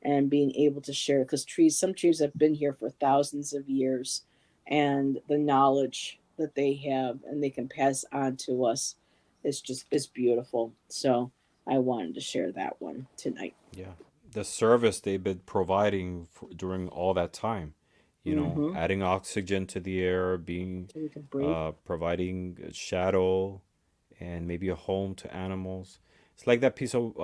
and being able to share, because some trees have been here for thousands of years, and the knowledge that they have and they can pass on to us is beautiful. So I wanted to share that one tonight. Yeah. The service they've been providing during all that time, Mm-hmm. adding oxygen to the air, being So we can breathe. providing shadow and maybe a home to animals. It's like that piece of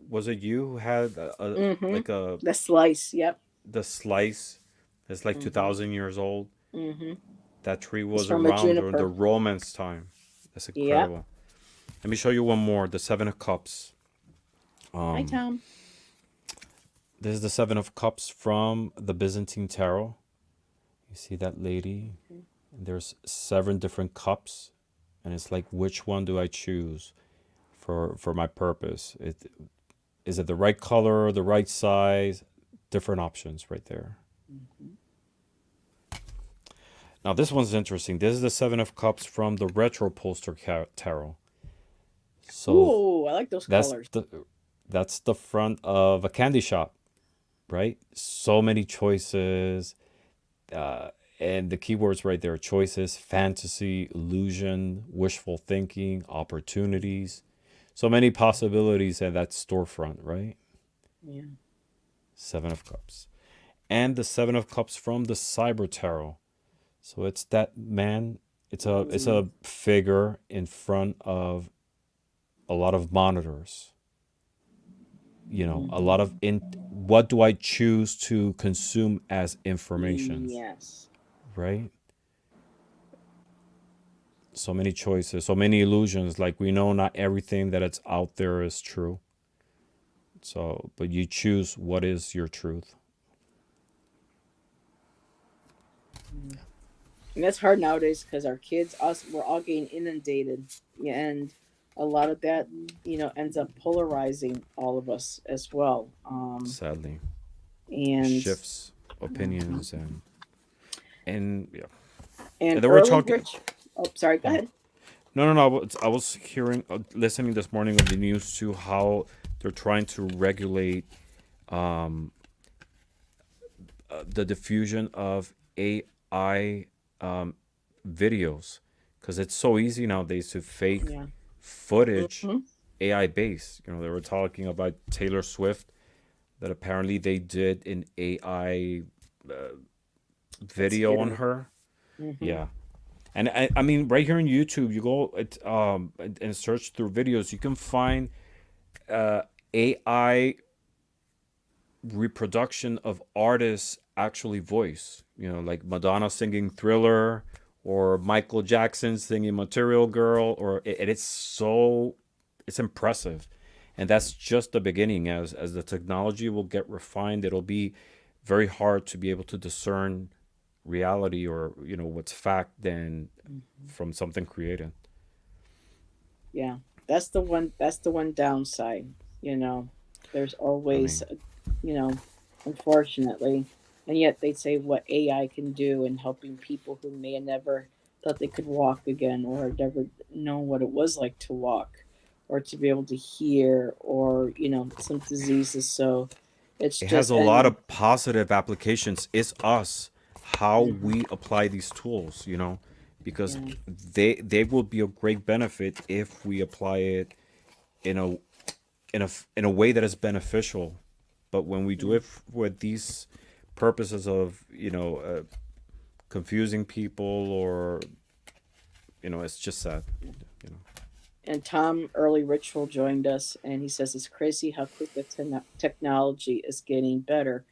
was it you who had Mm-hmm. like a The slice. Yep. the slice that's like Mm-hmm. 2,000 years old. Mm-hmm. That tree It's was from a around during the juniper. Romance time. That's Yep. incredible. Let me show you one more. The Seven of Cups. Hi, Um, Tom. this is the Seven of Cups from the Byzantine Tarot. You see that lady? Okay. And there's seven different cups, and it's like, which one do I choose for my purpose? Is it the right color, the right size? Different options right there. Mm-hmm. Now this one's interesting. This is the Seven of Cups from the Retro Poster Tarot. So Ooh, I like those that's colors. the front of a candy shop, right? So many choices, uh, and the keywords right there: choices, fantasy, illusion, wishful thinking, opportunities. So many possibilities at that storefront, right? Yeah. Seven of Cups, and the Seven of Cups from the Cyber Tarot. So it's that man. It's Mm. a figure in front of a lot of monitors. A Mm-hmm. lot of in. What do I choose to consume as information? Yes. Right? So many choices, so many illusions. Like we know not everything that it's out there is true. So, but you choose what is your truth. Mm. And that's hard nowadays because our kids, us, we're all getting inundated. Yeah, and a lot of that, ends up polarizing all of us as well. Sadly, it And shifts mhm. opinions and yeah. And And then we're early talking. rich. Oh, sorry. Go Oh. ahead. No, no, no. I was hearing, listening this morning of the news to how they're trying to regulate um, the diffusion of AI videos because it's so easy nowadays to fake Yeah. footage Hmm. AI based. They were talking about Taylor Swift that apparently they did an AI Let's video get on it. her. Hmm. Yeah. And I mean, right here on YouTube, you go and search through videos, you can find uh, AI reproduction of artists actually voice. Like Madonna singing Thriller or Michael Jackson singing Material Girl, and it's impressive. And that's just the beginning. As the technology will get refined, it'll be very hard to be able to discern reality or what's fact then Hmm. from something created. Yeah. That's the one downside. You know, there's I always, mean, you know, unfortunately, and yet they say what AI can do in helping people who may have never thought they could walk again or never known what it was like to walk or to be able to hear or, some diseases. So it's it has just, a lot and of positive applications. It's us how mhm, we apply these tools, because yeah, they will be a great benefit if we apply it in a in a way that is beneficial. But when we do yeah. it with these purposes of confusing people, or it's just sad. You know, And Tom Early Ritual joined us, and he says it's crazy how quick the technology is getting better,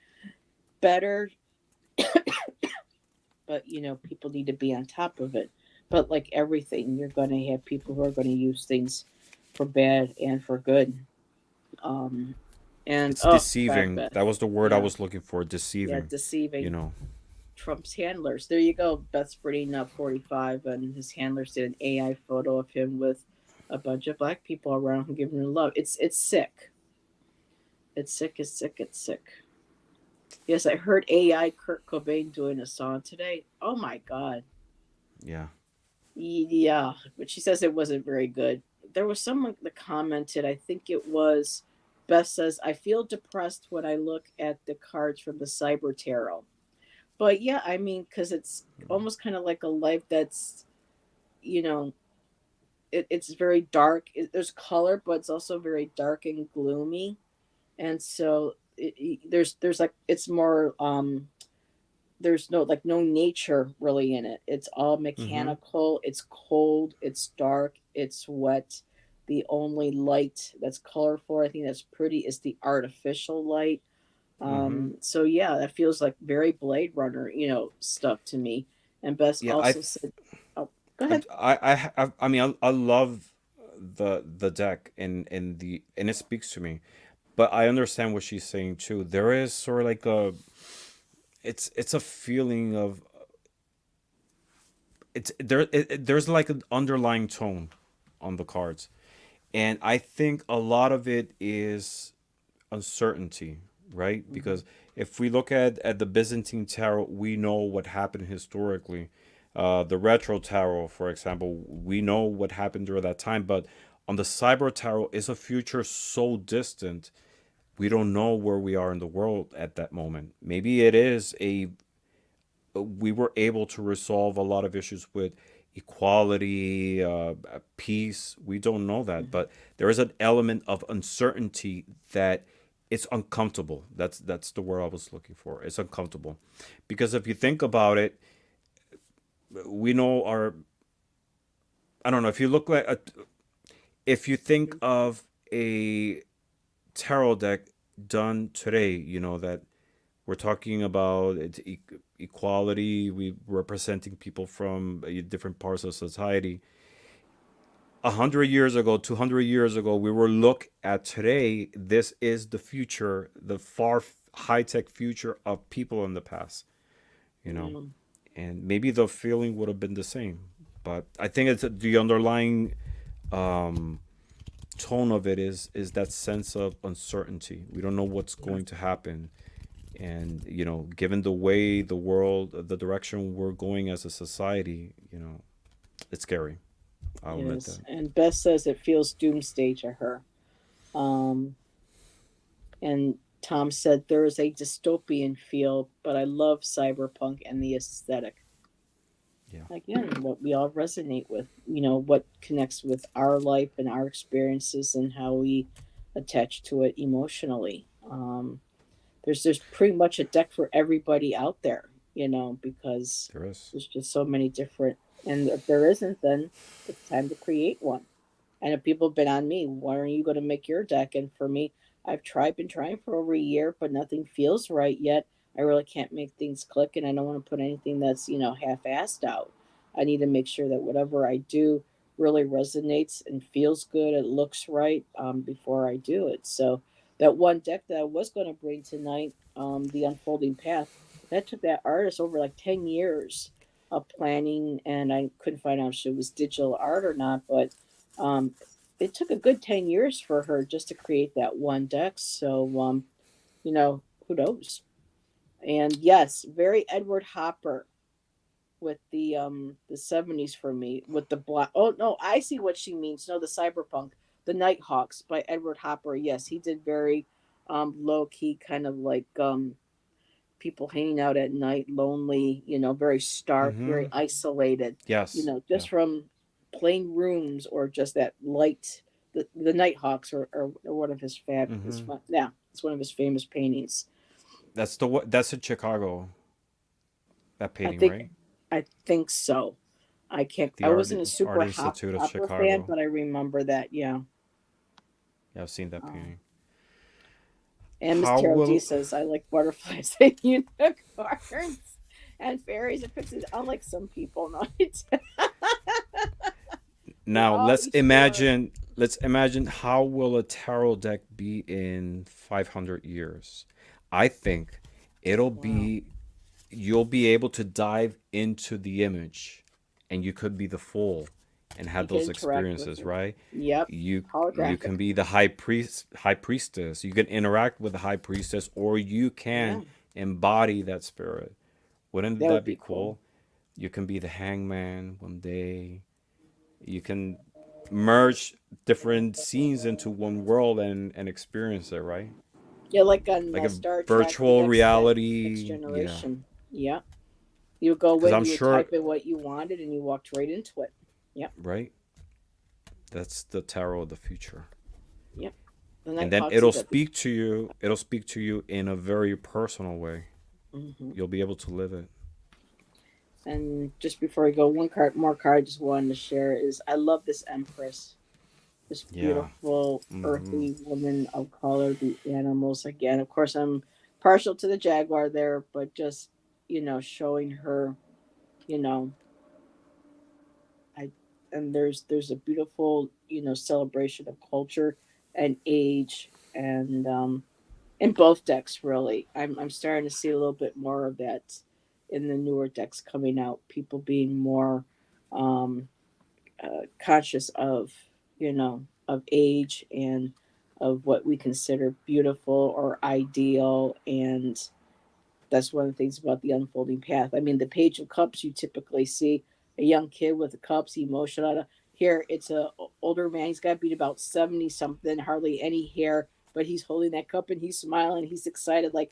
but people need to be on top of it. But like everything, you're going to have people who are going to use things for bad and for good. Um, and it's oh, God, deceiving. Beth, That was the word I yeah, was looking for. yeah, Deceiving. You deceiving know. Trump's handlers. There you go. Beth's bringing up 45, and his handlers did an AI photo of him with a bunch of black people around him giving him love. It's sick. It's sick. It's sick. It's sick. Yes, I heard AI Kurt Cobain doing a song today. Oh my God. Yeah. Yeah, but she says it wasn't very good. There was someone that commented, I think it was Beth says, I feel depressed when I look at the cards from the Cyber Tarot. But yeah, I mean, because it's almost kind of like a life that's, you know, it's very dark. There's color, but it's also very dark and gloomy. And so there's like, it's more, there's no nature really in it. It's all Mm-hmm. mechanical. It's cold. It's dark. It's wet. The only light that's colorful, I think that's pretty, is the artificial light. Mm-hmm. So yeah, that feels like very Blade Runner, stuff to me. And Bess Yeah. also said, "Oh, go I, ahead." I mean, I love the deck and it speaks to me, but I understand what she's saying too. There is sort of like it's a feeling of there's like an underlying tone on the cards, and I think a lot of it is uncertainty, right? Hmm. Because if we look at the Byzantine tarot, we know what happened historically. The retro tarot, for example, we know what happened during that time, but on the cyber tarot is a future so distant, we don't know where we are in the world at that moment. Maybe it is a we were able to resolve a lot of issues with equality, peace. We don't know that, Hmm. but there is an element of uncertainty that it's uncomfortable. That's the word I was looking for. It's uncomfortable because if you think about it, we know our. I don't know if you look at if you think of a tarot deck done today, that we're talking about equality. We representing people from different parts of society. 100 years ago, 200 years ago, we were look at today. This is the future, the far high tech future of people in the past. You know, Yeah. and maybe the feeling would have been the same. But I think it's the underlying um, tone of it is that sense of uncertainty. We don't know what's Yeah. going to happen, and given the way the world, the direction we're going as a society, it's scary. I'll admit Yes. that. And Beth says it feels doomsday to her. Um, and Tom said there is a dystopian feel, but I love cyberpunk and the aesthetic. Yeah. Again, what we all resonate with, what connects with our life and our experiences and how we attach to it emotionally. There's pretty much a deck for everybody out there, because There is. there's just so many different. And if there isn't, then it's time to create one. And if people have been on me, when are you going to make your deck? And for me, been trying for over a year, but nothing feels right yet. I really can't make things click, and I don't want to put anything that's half-assed out. I need to make sure that whatever I do really resonates and feels good. It looks right before I do it. So that one deck that I was going to bring tonight, the Unfolding Path, that took that artist over like 10 years of planning, and I couldn't find out if it was digital art or not, but um, it took a good 10 years for her just to create that one deck. So, who knows? And yes, very Edward Hopper with the 70s for me with the black. Oh no, I see what she means. No, the cyberpunk, the Nighthawks by Edward Hopper. Yes, he did very low key, kind of like people hanging out at night, lonely, very stark, very Mm-hmm. isolated, Yes. Yeah. just from plain rooms or just that light. The Nighthawks are one of his Mm-hmm. yeah, it's one of his famous paintings. That's in Chicago. That I painting, think right? I think so. The I Art wasn't a Art super Institute of opera fan, Chicago. but I remember that. Yeah. Yeah, I've seen that Um, painting. and Miss How Terrell D will says I like butterflies and unicorns and fairies and pixies. Unlike some people, no, we're now all explorers. let's imagine how will a tarot deck be in 500 years. I think it'll Wow. be you'll be able to dive into the image, and you could be the fool and You have can those interact with experiences, it. right? Yep. You Holographic. can be the high priestess. You can interact with the high priestess, or you Yeah. can embody that spirit. Wouldn't That would that be be cool. cool? You can be the hangman one day. You can merge different scenes into one world and experience it, right? Yeah, like on Like a Star Trek, the virtual next reality. Yeah. generation. Yeah. You would go Because in, I'm you would sure, type in what you wanted, and you walked right into it. Yep. right? That's the tarot of the future. Yep. The And then Nighthawks is a. it'll speak to you in a very personal way. Hmm. You'll be able to live it. And just before I go, more card I just wanted to share is I love this Empress, this Yeah. beautiful Hmm. earthy woman of color, the animals again. Of course, I'm partial to the jaguar there, but just showing her, you know, I and there's a beautiful celebration of culture and age and in both decks really. I'm starting to see a little bit more of that in the newer decks coming out. People being more um, conscious of of age and of what we consider beautiful or ideal, and that's one of the things about the unfolding path. I mean, the Page of Cups, you typically see a young kid with the cups, emotional. Here, it's a older man. He's got to be about 70 something, hardly any hair, but he's holding that cup and he's smiling. He's excited, like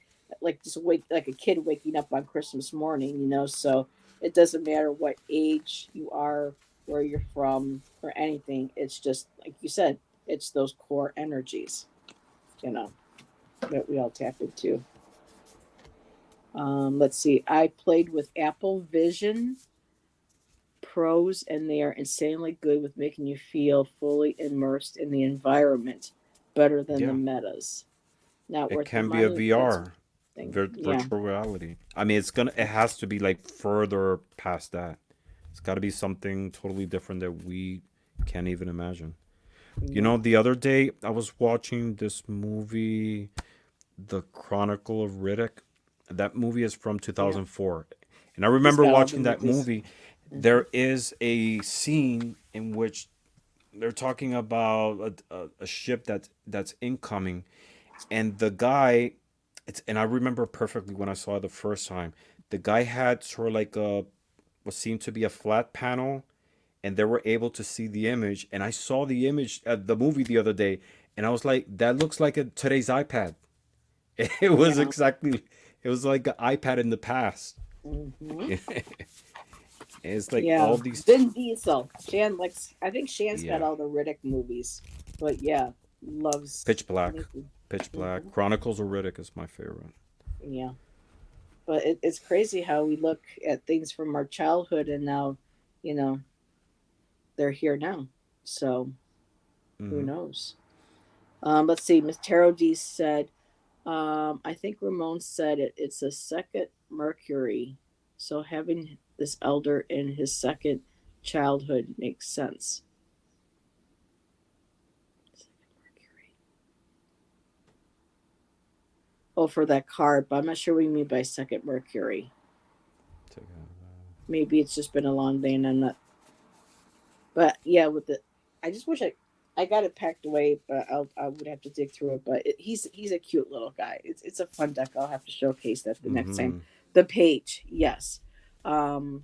just like a kid waking up on Christmas morning. So it doesn't matter what age you are, where you're from, or anything. It's just like you said. It's those core energies, you know, that we all tap into. Let's see. I played with Apple Vision Pros, and they are insanely good with making you feel fully immersed in the environment, better than the Yeah. metas. Not It worth the can be a money. That's VR, thing. Yeah, virtual reality. I mean, it has to be like further past that. It's got to be something totally different that we can't even imagine. yeah, The other day I was watching this movie, The Chronicle of Riddick. That movie is from yeah. 2004, And I He's remember got all the watching that movies. movie. Hmm. There is a scene in which they're talking about a ship that's incoming, and the guy, and I remember perfectly when I saw it the first time. The guy had sort of like a what seemed to be a flat panel, and they were able to see the image. And I saw the image the movie the other day, and I was like, that looks like today's iPad. It was Yeah. exactly, it was like an iPad in the past. Hmm. It's like Yeah. all these. Vin Diesel. Shan likes. I think Shan's got Yeah. all the Riddick movies, but yeah, loves. Pitch Black. Pitch Black. Mm-hmm. Chronicles of Riddick is my favorite. Yeah, but it's crazy how we look at things from our childhood and now, you know, they're here now. So who Hmm. knows? Let's see. Miss Taro D said, I think Ramon said it. It's a second Mercury, so having this elder in his second childhood makes sense. Mercury. Oh, for that card, but I'm not sure what you mean by second Mercury. Maybe it's just been a long day and I'm not. But yeah, with the, I just wish I got it packed away, but I would have to dig through it. But he's a cute little guy. It's a fun deck. I'll have to showcase that the next time. Hmm. The page, yes. Um,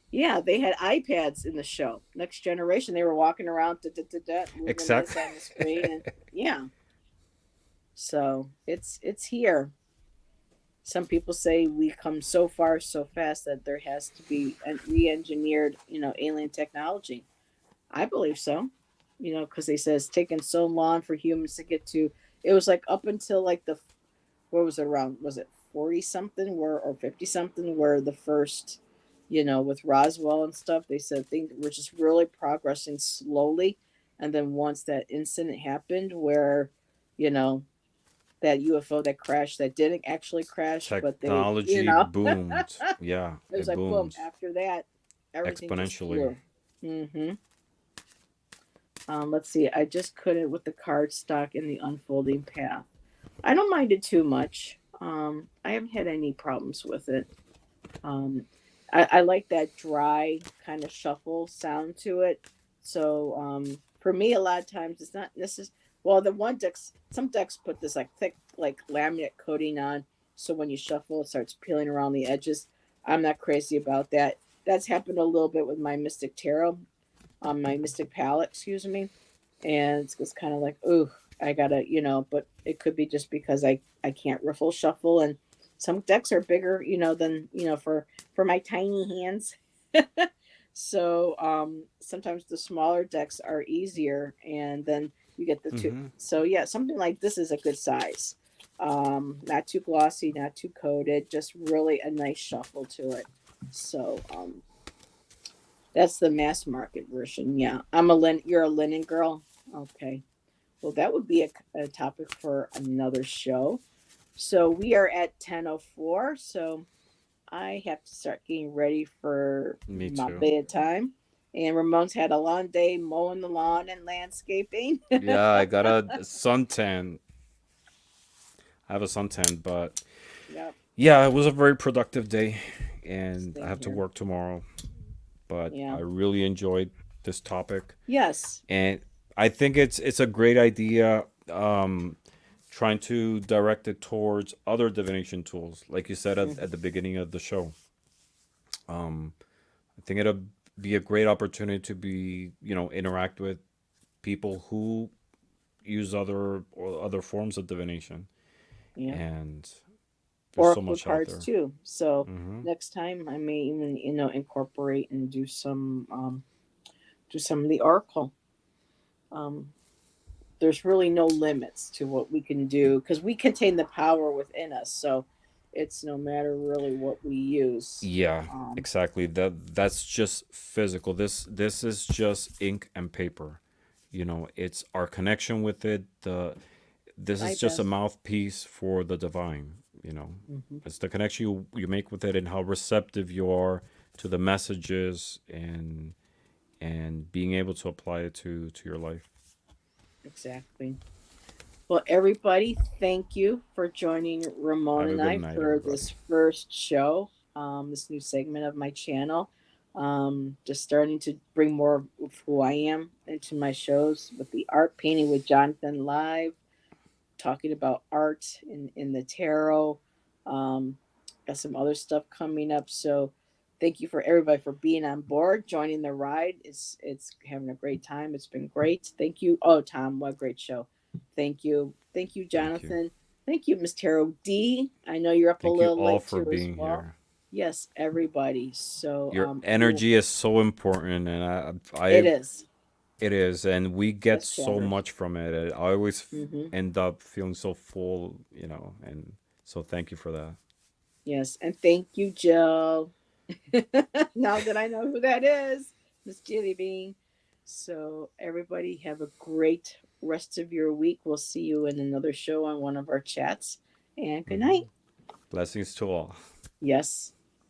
yeah, they had iPads in the show. Next Generation, they were walking around, moving this Exactly. on the screen, and yeah. So it's here. Some people say we come so far so fast that there has to be a re-engineered, alien technology. I believe so. Because they said it's taken so long for humans to get to. It was like up until like what was it around? Was it 40 something where or 50 something where the first, with Roswell and stuff, they said things were just really progressing slowly, and then once that incident happened where, you know, that UFO that crashed that didn't actually crash, but they, Technology boomed. Yeah, it was it like boom. boomed After that, everything just exponentially. flew. Mm-hmm. Let's see. I just couldn't with the card stock in the unfolding path. I don't mind it too much. I haven't had any problems with it. Um, I like that dry kind of shuffle sound to it. So for me, a lot of times it's not necessary. Well, the one decks, some decks put this like thick, like laminate coating on, so when you shuffle, it starts peeling around the edges. I'm not crazy about that. That's happened a little bit with my Mystic Tarot, on my Mystic Palette, excuse me, and it's kind of like, ooh, I gotta, but it could be just because I can't riffle shuffle, and some decks are bigger, than for my tiny hands. So sometimes the smaller decks are easier, and then you get the two. Hmm. So yeah, something like this is a good size. Not too glossy, not too coated, just really a nice shuffle to it. So that's the mass market version. Yeah, You're a linen girl. Okay. Well, that would be a topic for another show. So we are at 10:04. So I have to start getting ready for Me my too. bedtime. And Ramon's had a long day mowing the lawn and landscaping. Yeah, I got a suntan. I have a suntan, but Yep. yeah, it was a very productive day, and I Same have to here. work tomorrow. But Yeah. I really enjoyed this topic, Yes. and I think it's a great idea. Trying to direct it towards other divination tools, like you said Mhm. at the beginning of the show. I think it'll be a great opportunity to be, interact with people who use other forms of divination, Yeah. and there's so Oracle much out cards there. too. So Hmm. next time I may even, incorporate and do some of the oracle. Um, there's really no limits to what we can do because we contain the power within us. So it's no matter really what we use. Yeah, Um, exactly. That's just physical. This is just ink and paper. It's our connection with it. The This I is just a best. mouthpiece for the divine. Hmm. It's the connection you make with it and how receptive you are to the messages, and being able to apply it to your life. Exactly. Well, everybody, thank you for joining Ramon Have a and good I night, for everybody. this first show, this new segment of my channel. Just starting to bring more of who I am into my shows with the art painting with Jonathan live, talking about art in the tarot. Um, got some other stuff coming up. So thank you for everybody for being on board, joining the ride. It's having a great time. It's been great. Thank you. Oh, Tom, what a great show. Thank you. Thank you, Thank you. Jonathan. Thank you, Miss Tarot D. I know you're up a Thank you little all late for too as being well. here. Yes, everybody. So Your we will, energy is so important, and it is. it is, and we get Yes, so Chatter. much from it. I always Mm-hmm. end up feeling so full, and so thank you for that. Yes, and thank you, Jill. Now that I know who that is, Miss Jilly Bean. So, everybody, have a great rest of your week. We'll see you in another show on one of our chats. And good night. Blessings to all. Yes.